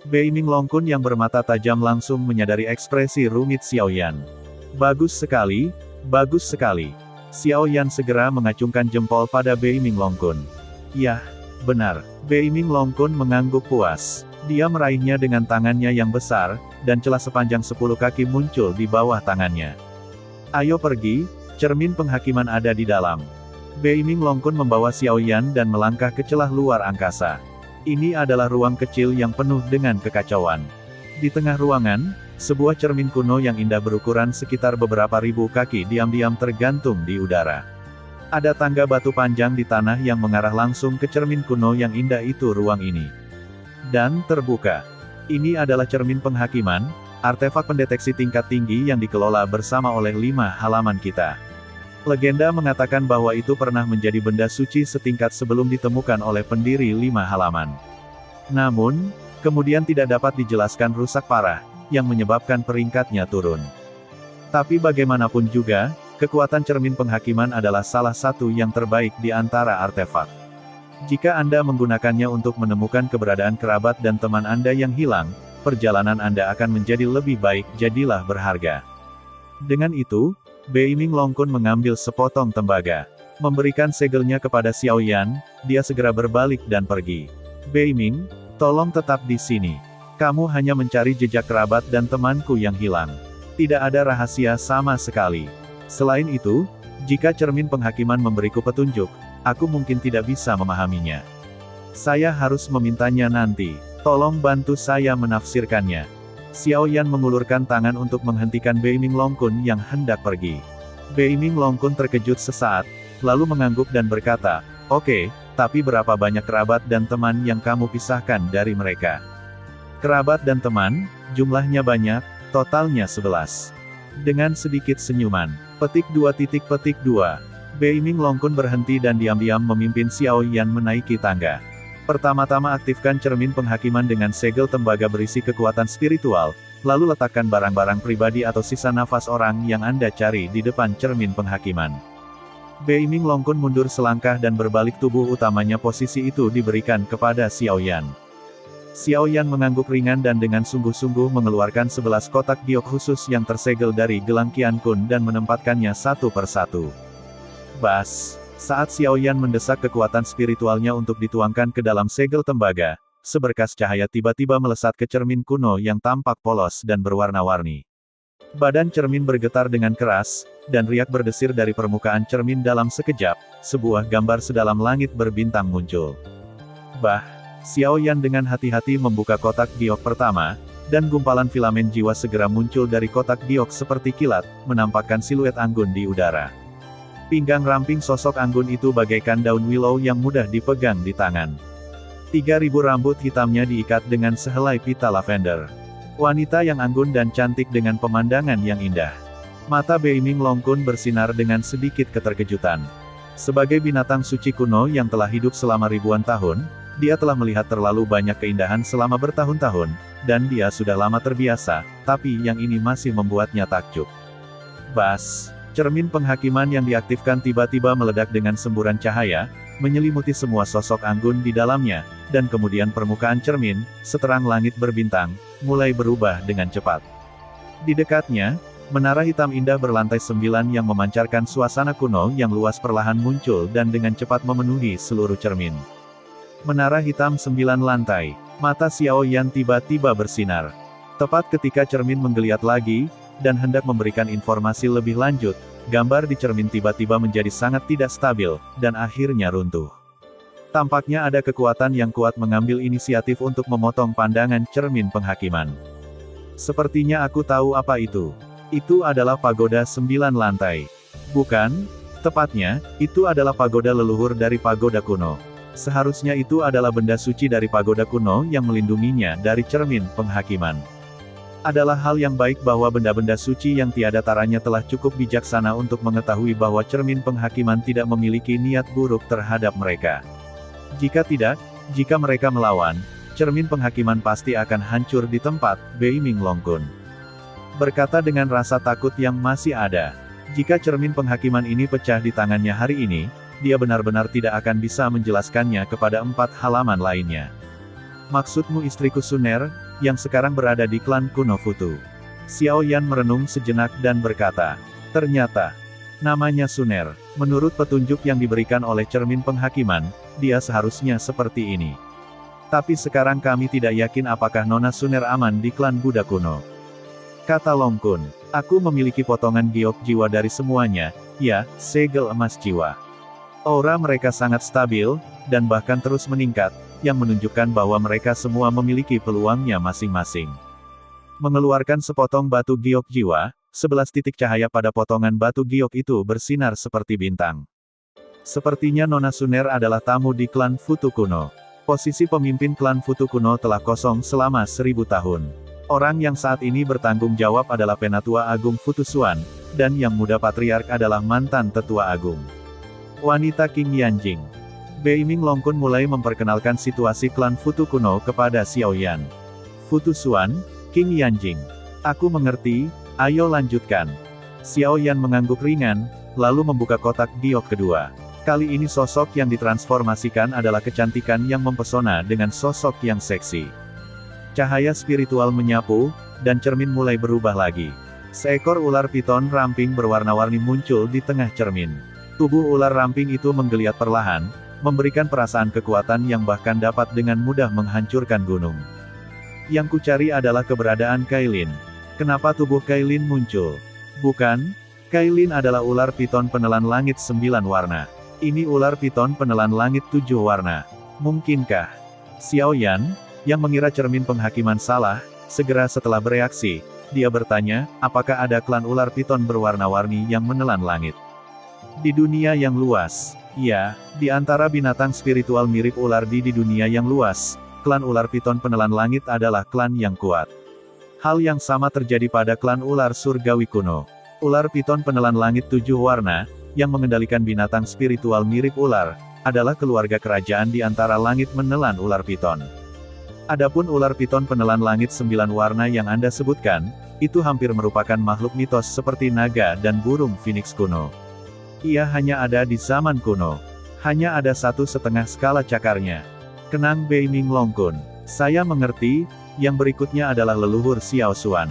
Beiming Longkun yang bermata tajam langsung menyadari ekspresi rumit Xiaoyan. Bagus sekali, bagus sekali. Xiaoyan segera mengacungkan jempol pada Beiming Longkun. Yah, benar. Beiming Longkun mengangguk puas. Dia meraihnya dengan tangannya yang besar, dan celah sepanjang 10 kaki muncul di bawah tangannya. Ayo pergi, cermin penghakiman ada di dalam. Beiming Longkun membawa Xiaoyan dan melangkah ke celah luar angkasa. Ini adalah ruang kecil yang penuh dengan kekacauan. Di tengah ruangan, sebuah cermin kuno yang indah berukuran sekitar beberapa ribu kaki diam-diam tergantung di udara. Ada tangga batu panjang di tanah yang mengarah langsung ke cermin kuno yang indah itu ruang ini. Dan terbuka. Ini adalah cermin penghakiman, artefak pendeteksi tingkat tinggi yang dikelola bersama oleh 5 halaman kita. Legenda mengatakan bahwa itu pernah menjadi benda suci setingkat sebelum ditemukan oleh pendiri 5 halaman. Namun, kemudian tidak dapat dijelaskan rusak parah, yang menyebabkan peringkatnya turun. Tapi bagaimanapun juga, kekuatan cermin penghakiman adalah salah satu yang terbaik di antara artefak. Jika Anda menggunakannya untuk menemukan keberadaan kerabat dan teman Anda yang hilang, perjalanan Anda akan menjadi lebih baik, jadilah berharga. Dengan itu, Beiming Longkun mengambil sepotong tembaga. Memberikan segelnya kepada Xiao Yan, dia segera berbalik dan pergi. Beiming, tolong tetap di sini. Kamu hanya mencari jejak kerabat dan temanku yang hilang. Tidak ada rahasia sama sekali. Selain itu, jika cermin penghakiman memberiku petunjuk, aku mungkin tidak bisa memahaminya. Saya harus memintanya nanti. Tolong bantu saya menafsirkannya. Xiao Yan mengulurkan tangan untuk menghentikan Beiming Longkun yang hendak pergi. Beiming Longkun terkejut sesaat, lalu mengangguk dan berkata, "Oke, tapi berapa banyak kerabat dan teman yang kamu pisahkan dari mereka?" Kerabat dan teman, jumlahnya banyak, totalnya 11. Dengan sedikit senyuman, petik 2. Beiming Longkun berhenti dan diam-diam memimpin Xiao Yan menaiki tangga. Pertama-tama aktifkan cermin penghakiman dengan segel tembaga berisi kekuatan spiritual, lalu letakkan barang-barang pribadi atau sisa nafas orang yang Anda cari di depan cermin penghakiman. Beiming Longkun mundur selangkah dan berbalik tubuh utamanya posisi itu diberikan kepada Xiao Yan. Xiao Yan mengangguk ringan dan dengan sungguh-sungguh mengeluarkan 11 kotak giok khusus yang tersegel dari gelang Qian Kun dan menempatkannya satu persatu. Bas! Saat Xiao Yan mendesak kekuatan spiritualnya untuk dituangkan ke dalam segel tembaga, seberkas cahaya tiba-tiba melesat ke cermin kuno yang tampak polos dan berwarna-warni. Badan cermin bergetar dengan keras, dan riak berdesir dari permukaan cermin dalam sekejap, sebuah gambar sedalam langit berbintang muncul. Xiao Yan dengan hati-hati membuka kotak giok pertama, dan gumpalan filamen jiwa segera muncul dari kotak giok seperti kilat, menampakkan siluet anggun di udara. Pinggang ramping sosok anggun itu bagaikan daun willow yang mudah dipegang di tangan. 3.000 rambut hitamnya diikat dengan sehelai pita lavender. Wanita yang anggun dan cantik dengan pemandangan yang indah. Mata Beiming Longkun bersinar dengan sedikit keterkejutan. Sebagai binatang suci kuno yang telah hidup selama ribuan tahun, dia telah melihat terlalu banyak keindahan selama bertahun-tahun, dan dia sudah lama terbiasa, tapi yang ini masih membuatnya takjub. Cermin penghakiman yang diaktifkan tiba-tiba meledak dengan semburan cahaya, menyelimuti semua sosok anggun di dalamnya, dan kemudian permukaan cermin, seterang langit berbintang, mulai berubah dengan cepat. Di dekatnya, menara hitam indah berlantai 9 yang memancarkan suasana kuno yang luas perlahan muncul dan dengan cepat memenuhi seluruh cermin. Menara hitam 9 lantai, mata Xiao Yan tiba-tiba bersinar. Tepat ketika cermin menggeliat lagi, dan hendak memberikan informasi lebih lanjut, gambar di cermin tiba-tiba menjadi sangat tidak stabil, dan akhirnya runtuh. Tampaknya ada kekuatan yang kuat mengambil inisiatif untuk memotong pandangan cermin penghakiman. Sepertinya aku tahu apa itu. Itu adalah pagoda 9 lantai. Bukan? Tepatnya, itu adalah pagoda leluhur dari pagoda kuno. Seharusnya itu adalah benda suci dari pagoda kuno yang melindunginya dari cermin penghakiman. Adalah hal yang baik bahwa benda-benda suci yang tiada taranya telah cukup bijaksana untuk mengetahui bahwa cermin penghakiman tidak memiliki niat buruk terhadap mereka. Jika tidak, jika mereka melawan, cermin penghakiman pasti akan hancur di tempat, Beiming Longkun berkata dengan rasa takut yang masih ada. Jika cermin penghakiman ini pecah di tangannya hari ini, dia benar-benar tidak akan bisa menjelaskannya kepada 4 halaman lainnya. Maksudmu istriku Suner, yang sekarang berada di klan kuno Futu? Xiao Yan merenung sejenak dan berkata, ternyata, namanya Suner. Menurut petunjuk yang diberikan oleh cermin penghakiman, dia seharusnya seperti ini. Tapi sekarang kami tidak yakin apakah Nona Suner aman di klan Buddha kuno. Kata Longkun, aku memiliki potongan giok jiwa dari semuanya, ya, segel emas jiwa. Aura mereka sangat stabil, dan bahkan terus meningkat, yang menunjukkan bahwa mereka semua memiliki peluangnya masing-masing. Mengeluarkan sepotong batu giok jiwa, 11 titik cahaya pada potongan batu giok itu bersinar seperti bintang. Sepertinya Nona Suner adalah tamu di klan Futu kuno. Posisi pemimpin klan Futu kuno telah kosong selama 1000 tahun. Orang yang saat ini bertanggung jawab adalah Penatua Agung Futu Xuan, dan yang muda patriark adalah mantan Tetua Agung. Wanita King Yanjing. Beiming Longkun mulai memperkenalkan situasi klan Futu kuno kepada Xiao Yan. Futu Xuan, King Yanjing. Aku mengerti, ayo lanjutkan. Xiao Yan mengangguk ringan, lalu membuka kotak giok kedua. Kali ini sosok yang ditransformasikan adalah kecantikan yang mempesona dengan sosok yang seksi. Cahaya spiritual menyapu, dan cermin mulai berubah lagi. Seekor ular piton ramping berwarna-warni muncul di tengah cermin. Tubuh ular ramping itu menggeliat perlahan, memberikan perasaan kekuatan yang bahkan dapat dengan mudah menghancurkan gunung. Yang kucari adalah keberadaan Kailin. Kenapa tubuh Kailin muncul? Bukan, Kailin adalah ular piton penelan langit 9 warna. Ini ular piton penelan langit 7 warna. Mungkinkah? Xiao Yan, yang mengira cermin penghakiman salah, segera setelah bereaksi, dia bertanya, apakah ada klan ular piton berwarna-warni yang menelan langit? Di dunia yang luas, ya, di antara binatang spiritual mirip ular di dunia yang luas, klan ular piton penelan langit adalah klan yang kuat. Hal yang sama terjadi pada klan ular surgawi kuno. Ular piton penelan langit 7 warna, yang mengendalikan binatang spiritual mirip ular, adalah keluarga kerajaan di antara langit menelan ular piton. Adapun ular piton penelan langit 9 warna yang Anda sebutkan, itu hampir merupakan makhluk mitos seperti naga dan burung phoenix kuno. Ia hanya ada di zaman kuno. Hanya ada 1/2 skala cakarnya. Kenang Bei Ming Longkun. Saya mengerti, yang berikutnya adalah leluhur Xiao Xuan.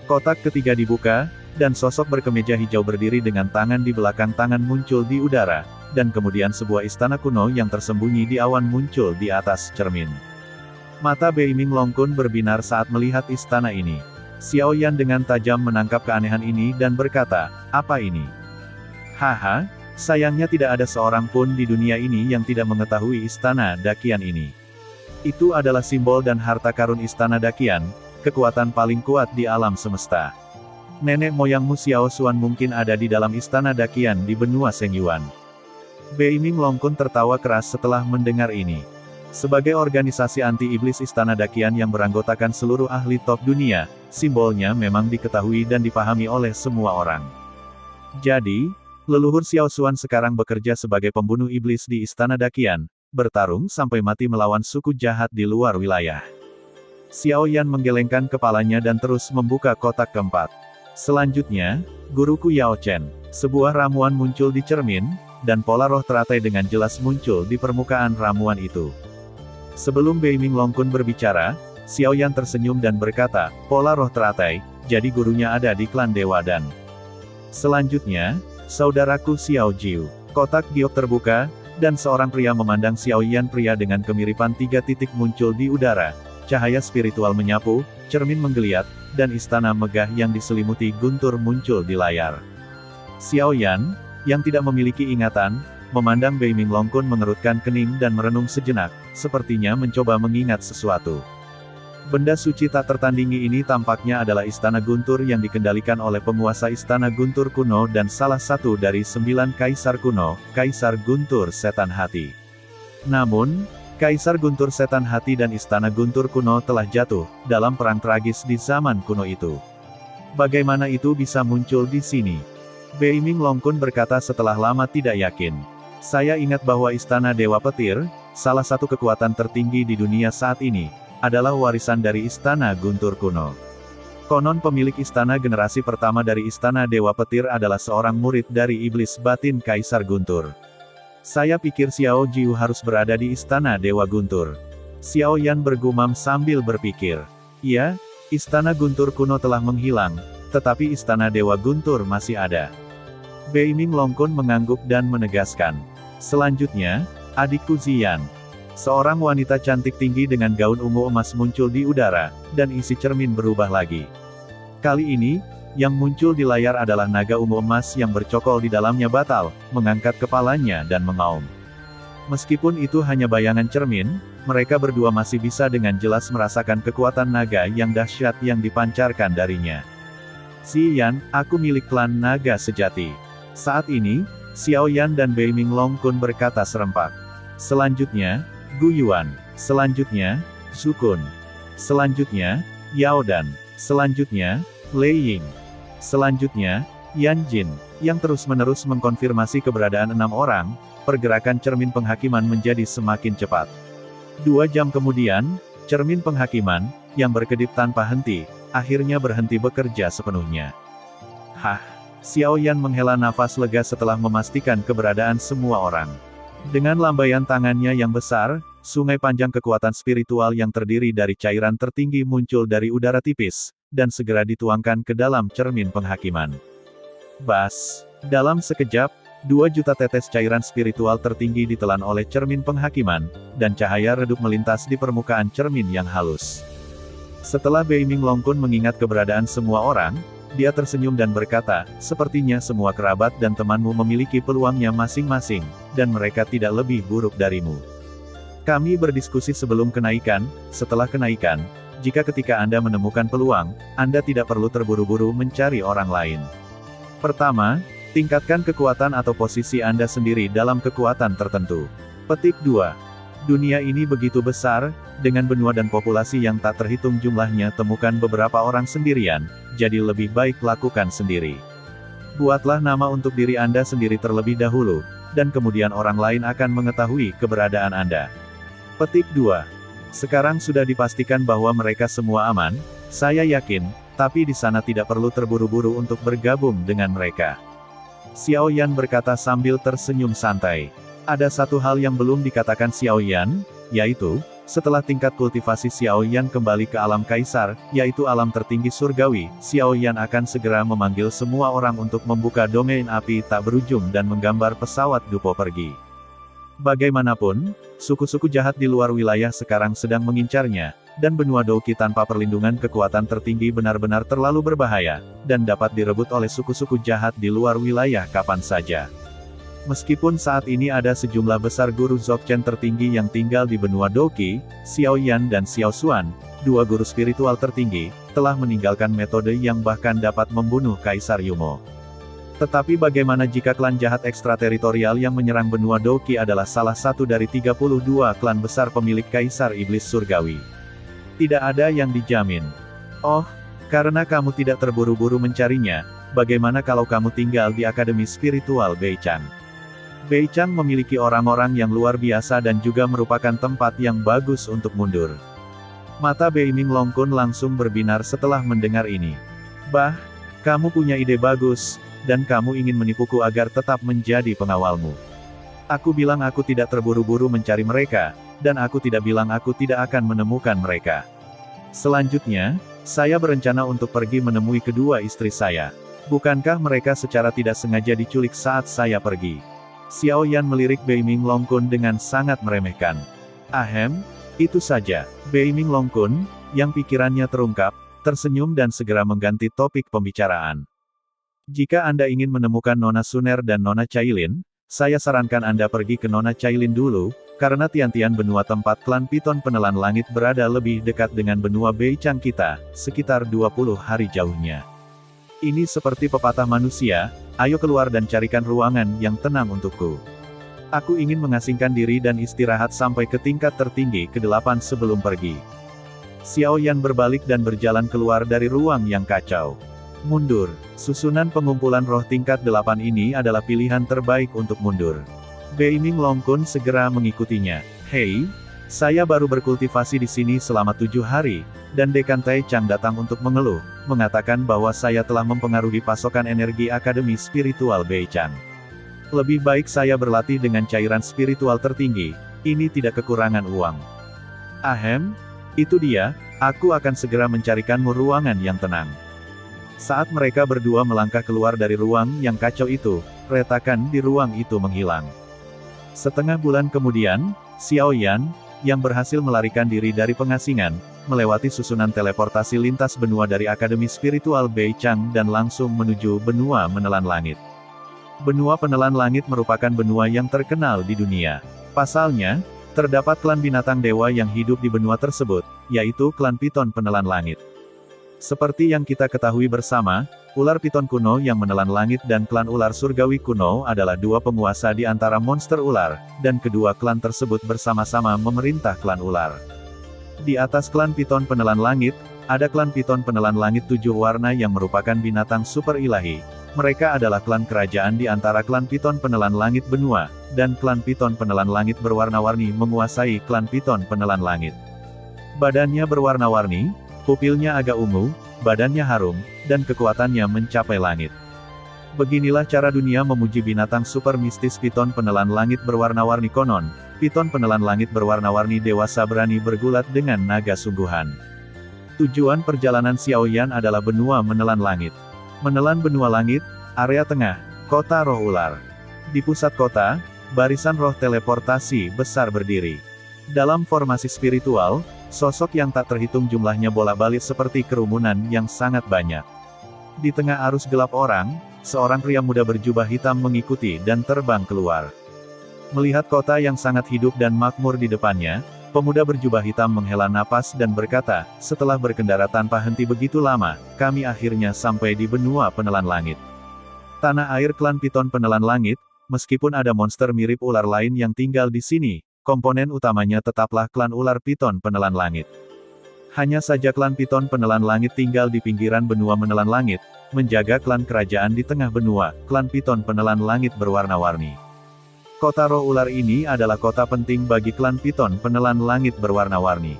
Kotak ketiga dibuka, dan sosok berkemeja hijau berdiri dengan tangan di belakang tangan muncul di udara, dan kemudian sebuah istana kuno yang tersembunyi di awan muncul di atas cermin. Mata Bei Ming Longkun berbinar saat melihat istana ini. Xiao Yan dengan tajam menangkap keanehan ini dan berkata, apa ini? Haha, sayangnya tidak ada seorang pun di dunia ini yang tidak mengetahui istana Dakian ini. Itu adalah simbol dan harta karun istana Dakian, kekuatan paling kuat di alam semesta. Nenek moyangmu Xiao Xuan mungkin ada di dalam istana Dakian di benua Sengyuan. Bei Ming Longkun tertawa keras setelah mendengar ini. Sebagai organisasi anti-iblis istana Dakian yang beranggotakan seluruh ahli top dunia, simbolnya memang diketahui dan dipahami oleh semua orang. Jadi, leluhur Xiao Xuan sekarang bekerja sebagai pembunuh iblis di istana Dakian, bertarung sampai mati melawan suku jahat di luar wilayah. Xiao Yan menggelengkan kepalanya dan terus membuka kotak keempat. Selanjutnya, guruku Yao Chen. Sebuah ramuan muncul di cermin, dan pola roh teratai dengan jelas muncul di permukaan ramuan itu. Sebelum Bei Ming Longkun berbicara, Xiao Yan tersenyum dan berkata, pola roh teratai, jadi gurunya ada di klan Dewa Dan. Selanjutnya, saudaraku Xiao Jiu. Kotak giok terbuka, dan seorang pria memandang Xiao Yan. Pria dengan kemiripan 3 titik muncul di udara. Cahaya spiritual menyapu, cermin menggeliat, dan istana megah yang diselimuti guntur muncul di layar. Xiao Yan, yang tidak memiliki ingatan, memandang Bei Ming Longkun mengerutkan kening dan merenung sejenak, sepertinya mencoba mengingat sesuatu. Benda suci tak tertandingi ini tampaknya adalah istana guntur yang dikendalikan oleh penguasa istana guntur kuno dan salah satu dari 9 kaisar kuno, Kaisar Guntur Setan Hati. Namun, Kaisar Guntur Setan Hati dan istana guntur kuno telah jatuh dalam perang tragis di zaman kuno itu. Bagaimana itu bisa muncul di sini? Bei Ming Longkun berkata setelah lama tidak yakin. Saya ingat bahwa istana Dewa Petir, salah satu kekuatan tertinggi di dunia saat ini, adalah warisan dari istana guntur kuno. Konon pemilik istana generasi pertama dari istana Dewa Petir adalah seorang murid dari iblis batin Kaisar Guntur. Saya pikir Xiao Jiu harus berada di istana Dewa Guntur. Xiao Yan bergumam sambil berpikir. Iya, istana Guntur kuno telah menghilang, tetapi istana Dewa Guntur masih ada. Bei Ming Longkun mengangguk dan menegaskan. Selanjutnya, adikku Ziyan. Seorang wanita cantik tinggi dengan gaun ungu emas muncul di udara, dan isi cermin berubah lagi. Kali ini, yang muncul di layar adalah naga ungu emas yang bercokol di dalamnya batal, mengangkat kepalanya dan mengaum. Meskipun itu hanya bayangan cermin, mereka berdua masih bisa dengan jelas merasakan kekuatan naga yang dahsyat yang dipancarkan darinya. Ziyan, aku milik klan naga sejati. Saat ini, Xiao Yan dan Bei Ming Longkun berkata serempak. Selanjutnya, Gu Yuan. Selanjutnya, Zukun. Selanjutnya, Yao Dan. Selanjutnya, Lei Ying. Selanjutnya, Yan Jin, yang terus-menerus mengkonfirmasi keberadaan 6 orang, pergerakan cermin penghakiman menjadi semakin cepat. 2 jam kemudian, cermin penghakiman, yang berkedip tanpa henti, akhirnya berhenti bekerja sepenuhnya. Hah! Xiao Yan menghela nafas lega setelah memastikan keberadaan semua orang. Dengan lambaian tangannya yang besar, sungai panjang kekuatan spiritual yang terdiri dari cairan tertinggi muncul dari udara tipis, dan segera dituangkan ke dalam cermin penghakiman. Bas! Dalam sekejap, 2 juta tetes cairan spiritual tertinggi ditelan oleh cermin penghakiman, dan cahaya redup melintas di permukaan cermin yang halus. Setelah Bei Ming Long-kun mengingat keberadaan semua orang, dia tersenyum dan berkata, sepertinya semua kerabat dan temanmu memiliki peluangnya masing-masing, dan mereka tidak lebih buruk darimu. Kami berdiskusi sebelum kenaikan, setelah kenaikan, jika ketika Anda menemukan peluang, Anda tidak perlu terburu-buru mencari orang lain. Pertama, tingkatkan kekuatan atau posisi Anda sendiri dalam kekuatan tertentu. Petik 2. Dunia ini begitu besar, dengan benua dan populasi yang tak terhitung jumlahnya, temukan beberapa orang sendirian, jadi lebih baik lakukan sendiri. Buatlah nama untuk diri Anda sendiri terlebih dahulu, dan kemudian orang lain akan mengetahui keberadaan Anda. Petik 2. Sekarang sudah dipastikan bahwa mereka semua aman, saya yakin, tapi di sana tidak perlu terburu-buru untuk bergabung dengan mereka. Xiao Yan berkata sambil tersenyum santai. Ada satu hal yang belum dikatakan Xiao Yan, yaitu, setelah tingkat kultivasi Xiao Yan kembali ke alam kaisar, yaitu alam tertinggi surgawi, Xiao Yan akan segera memanggil semua orang untuk membuka domain api tak berujung dan menggambar pesawat Dupo pergi. Bagaimanapun, suku-suku jahat di luar wilayah sekarang sedang mengincarnya, dan benua Douqi tanpa perlindungan kekuatan tertinggi benar-benar terlalu berbahaya, dan dapat direbut oleh suku-suku jahat di luar wilayah kapan saja. Meskipun saat ini ada sejumlah besar guru Dzogchen tertinggi yang tinggal di benua Douqi, Xiao Yan dan Xiao Xuan, 2 guru spiritual tertinggi, telah meninggalkan metode yang bahkan dapat membunuh Kaisar Yumo. Tetapi bagaimana jika klan jahat ekstrateritorial yang menyerang benua Douqi adalah salah satu dari 32 klan besar pemilik Kaisar Iblis Surgawi? Tidak ada yang dijamin. Oh, karena kamu tidak terburu-buru mencarinya, bagaimana kalau kamu tinggal di Akademi Spiritual Beichang? Beichang memiliki orang-orang yang luar biasa dan juga merupakan tempat yang bagus untuk mundur. Mata Bei Ming Long-kun langsung berbinar setelah mendengar ini. Bah, kamu punya ide bagus, dan kamu ingin menipuku agar tetap menjadi pengawalmu. Aku bilang aku tidak terburu-buru mencari mereka, dan aku tidak bilang aku tidak akan menemukan mereka. Selanjutnya, saya berencana untuk pergi menemui kedua istri saya. Bukankah mereka secara tidak sengaja diculik saat saya pergi? Xiao Yan melirik Bei Ming Long-kun dengan sangat meremehkan. Ahem, itu saja. Bei Ming Long-kun, yang pikirannya terungkap, tersenyum dan segera mengganti topik pembicaraan. Jika Anda ingin menemukan Nona Suner dan Nona Cailin, saya sarankan Anda pergi ke Nona Cailin dulu, karena tian-tian benua tempat klan Piton Penelan Langit berada lebih dekat dengan benua Beichang kita, sekitar 20 hari jauhnya. Ini seperti pepatah manusia, ayo keluar dan carikan ruangan yang tenang untukku. Aku ingin mengasingkan diri dan istirahat sampai ke tingkat tertinggi ke-8 sebelum pergi. Xiao Yan berbalik dan berjalan keluar dari ruang yang kacau. Mundur. Susunan pengumpulan roh tingkat 8 ini adalah pilihan terbaik untuk mundur. Bei Ming Long-kun segera mengikutinya. Hei, saya baru berkultivasi di sini selama 7 hari, dan Dekan Tai Chang datang untuk mengeluh, mengatakan bahwa saya telah mempengaruhi pasokan energi Akademi Spiritual Beichang. Lebih baik saya berlatih dengan cairan spiritual tertinggi, ini tidak kekurangan uang. Ahem, itu dia, aku akan segera mencarikanmu ruangan yang tenang. Saat mereka berdua melangkah keluar dari ruang yang kacau itu, retakan di ruang itu menghilang. Setengah bulan kemudian, Xiao Yan, yang berhasil melarikan diri dari pengasingan, melewati susunan teleportasi lintas benua dari Akademi Spiritual Beichang dan langsung menuju benua Menelan Langit. Benua Penelan Langit merupakan benua yang terkenal di dunia. Pasalnya, terdapat klan binatang dewa yang hidup di benua tersebut, yaitu klan Piton Penelan Langit. Seperti yang kita ketahui bersama, ular piton kuno yang menelan langit dan klan ular surgawi kuno adalah 2 penguasa di antara monster ular, dan kedua klan tersebut bersama-sama memerintah klan ular. Di atas klan piton penelan langit, ada klan piton penelan langit 7 warna yang merupakan binatang super ilahi. Mereka adalah klan kerajaan di antara klan piton penelan langit benua, dan klan piton penelan langit berwarna-warni menguasai klan piton penelan langit. Badannya berwarna-warni, pupilnya agak ungu, badannya harum, dan kekuatannya mencapai langit. Beginilah cara dunia memuji binatang super mistis piton penelan langit berwarna-warni konon. Piton penelan langit berwarna-warni dewasa berani bergulat dengan naga sungguhan. Tujuan perjalanan Xiao Yan adalah benua Menelan Langit. Menelan benua langit, area tengah, kota roh ular. Di pusat kota, barisan roh teleportasi besar berdiri. Dalam formasi spiritual, sosok yang tak terhitung jumlahnya bolak-balik seperti kerumunan yang sangat banyak. Di tengah arus gelap orang, seorang pria muda berjubah hitam mengikuti dan terbang keluar. Melihat kota yang sangat hidup dan makmur di depannya, pemuda berjubah hitam menghela napas dan berkata, setelah berkendara tanpa henti begitu lama, kami akhirnya sampai di benua penelan langit. Tanah air klan Piton Penelan Langit, meskipun ada monster mirip ular lain yang tinggal di sini, komponen utamanya tetaplah klan ular Piton Penelan Langit. Hanya saja klan Piton Penelan Langit tinggal di pinggiran benua menelan langit, menjaga klan kerajaan di tengah benua, klan Piton Penelan Langit berwarna-warni. Kota roh ular ini adalah kota penting bagi klan Piton Penelan Langit berwarna-warni.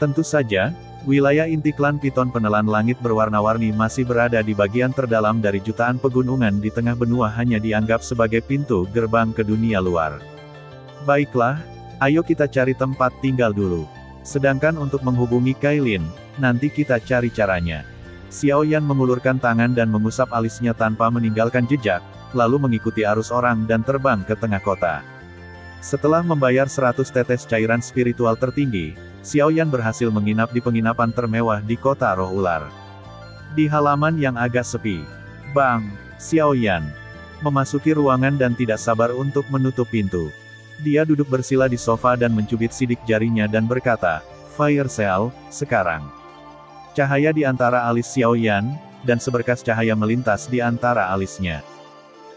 Tentu saja, wilayah inti klan Piton Penelan Langit berwarna-warni masih berada di bagian terdalam dari jutaan pegunungan di tengah benua hanya dianggap sebagai pintu gerbang ke dunia luar. Baiklah, ayo kita cari tempat tinggal dulu. Sedangkan untuk menghubungi Kailin, nanti kita cari caranya. Xiao Yan mengulurkan tangan dan mengusap alisnya tanpa meninggalkan jejak, lalu mengikuti arus orang dan terbang ke tengah kota. Setelah membayar 100 tetes cairan spiritual tertinggi, Xiao Yan berhasil menginap di penginapan termewah di kota roh ular. Di halaman yang agak sepi, Bang, Xiao Yan memasuki ruangan dan tidak sabar untuk menutup pintu. Dia duduk bersila di sofa dan mencubit sidik jarinya dan berkata, Fire Cell, sekarang. Cahaya di antara alis Xiao Yan, dan seberkas cahaya melintas di antara alisnya.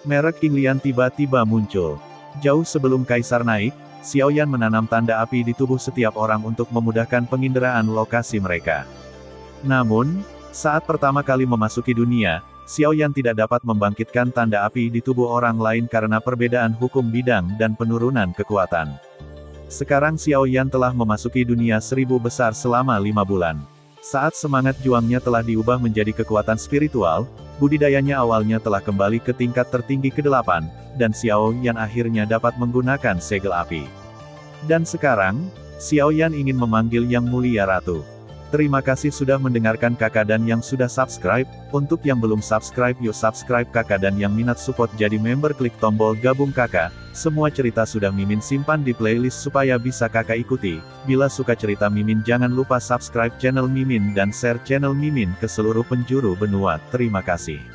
Merek King Lian tiba-tiba muncul. Jauh sebelum Kaisar naik, Xiao Yan menanam tanda api di tubuh setiap orang untuk memudahkan penginderaan lokasi mereka. Namun, saat pertama kali memasuki dunia, Xiao Yan tidak dapat membangkitkan tanda api di tubuh orang lain karena perbedaan hukum bidang dan penurunan kekuatan. Sekarang Xiao Yan telah memasuki dunia 1000 besar selama 5 bulan. Saat semangat juangnya telah diubah menjadi kekuatan spiritual, budidayanya awalnya telah kembali ke tingkat tertinggi ke-8, dan Xiao Yan akhirnya dapat menggunakan segel api. Dan sekarang, Xiao Yan ingin memanggil Yang Mulia Ratu. Terima kasih sudah mendengarkan kakak dan yang sudah subscribe. Untuk yang belum subscribe yuk subscribe kakak dan yang minat support jadi member klik tombol gabung kakak. Semua cerita sudah Mimin simpan di playlist supaya bisa kakak ikuti. Bila suka cerita Mimin jangan lupa subscribe channel Mimin dan share channel Mimin ke seluruh penjuru benua. Terima kasih.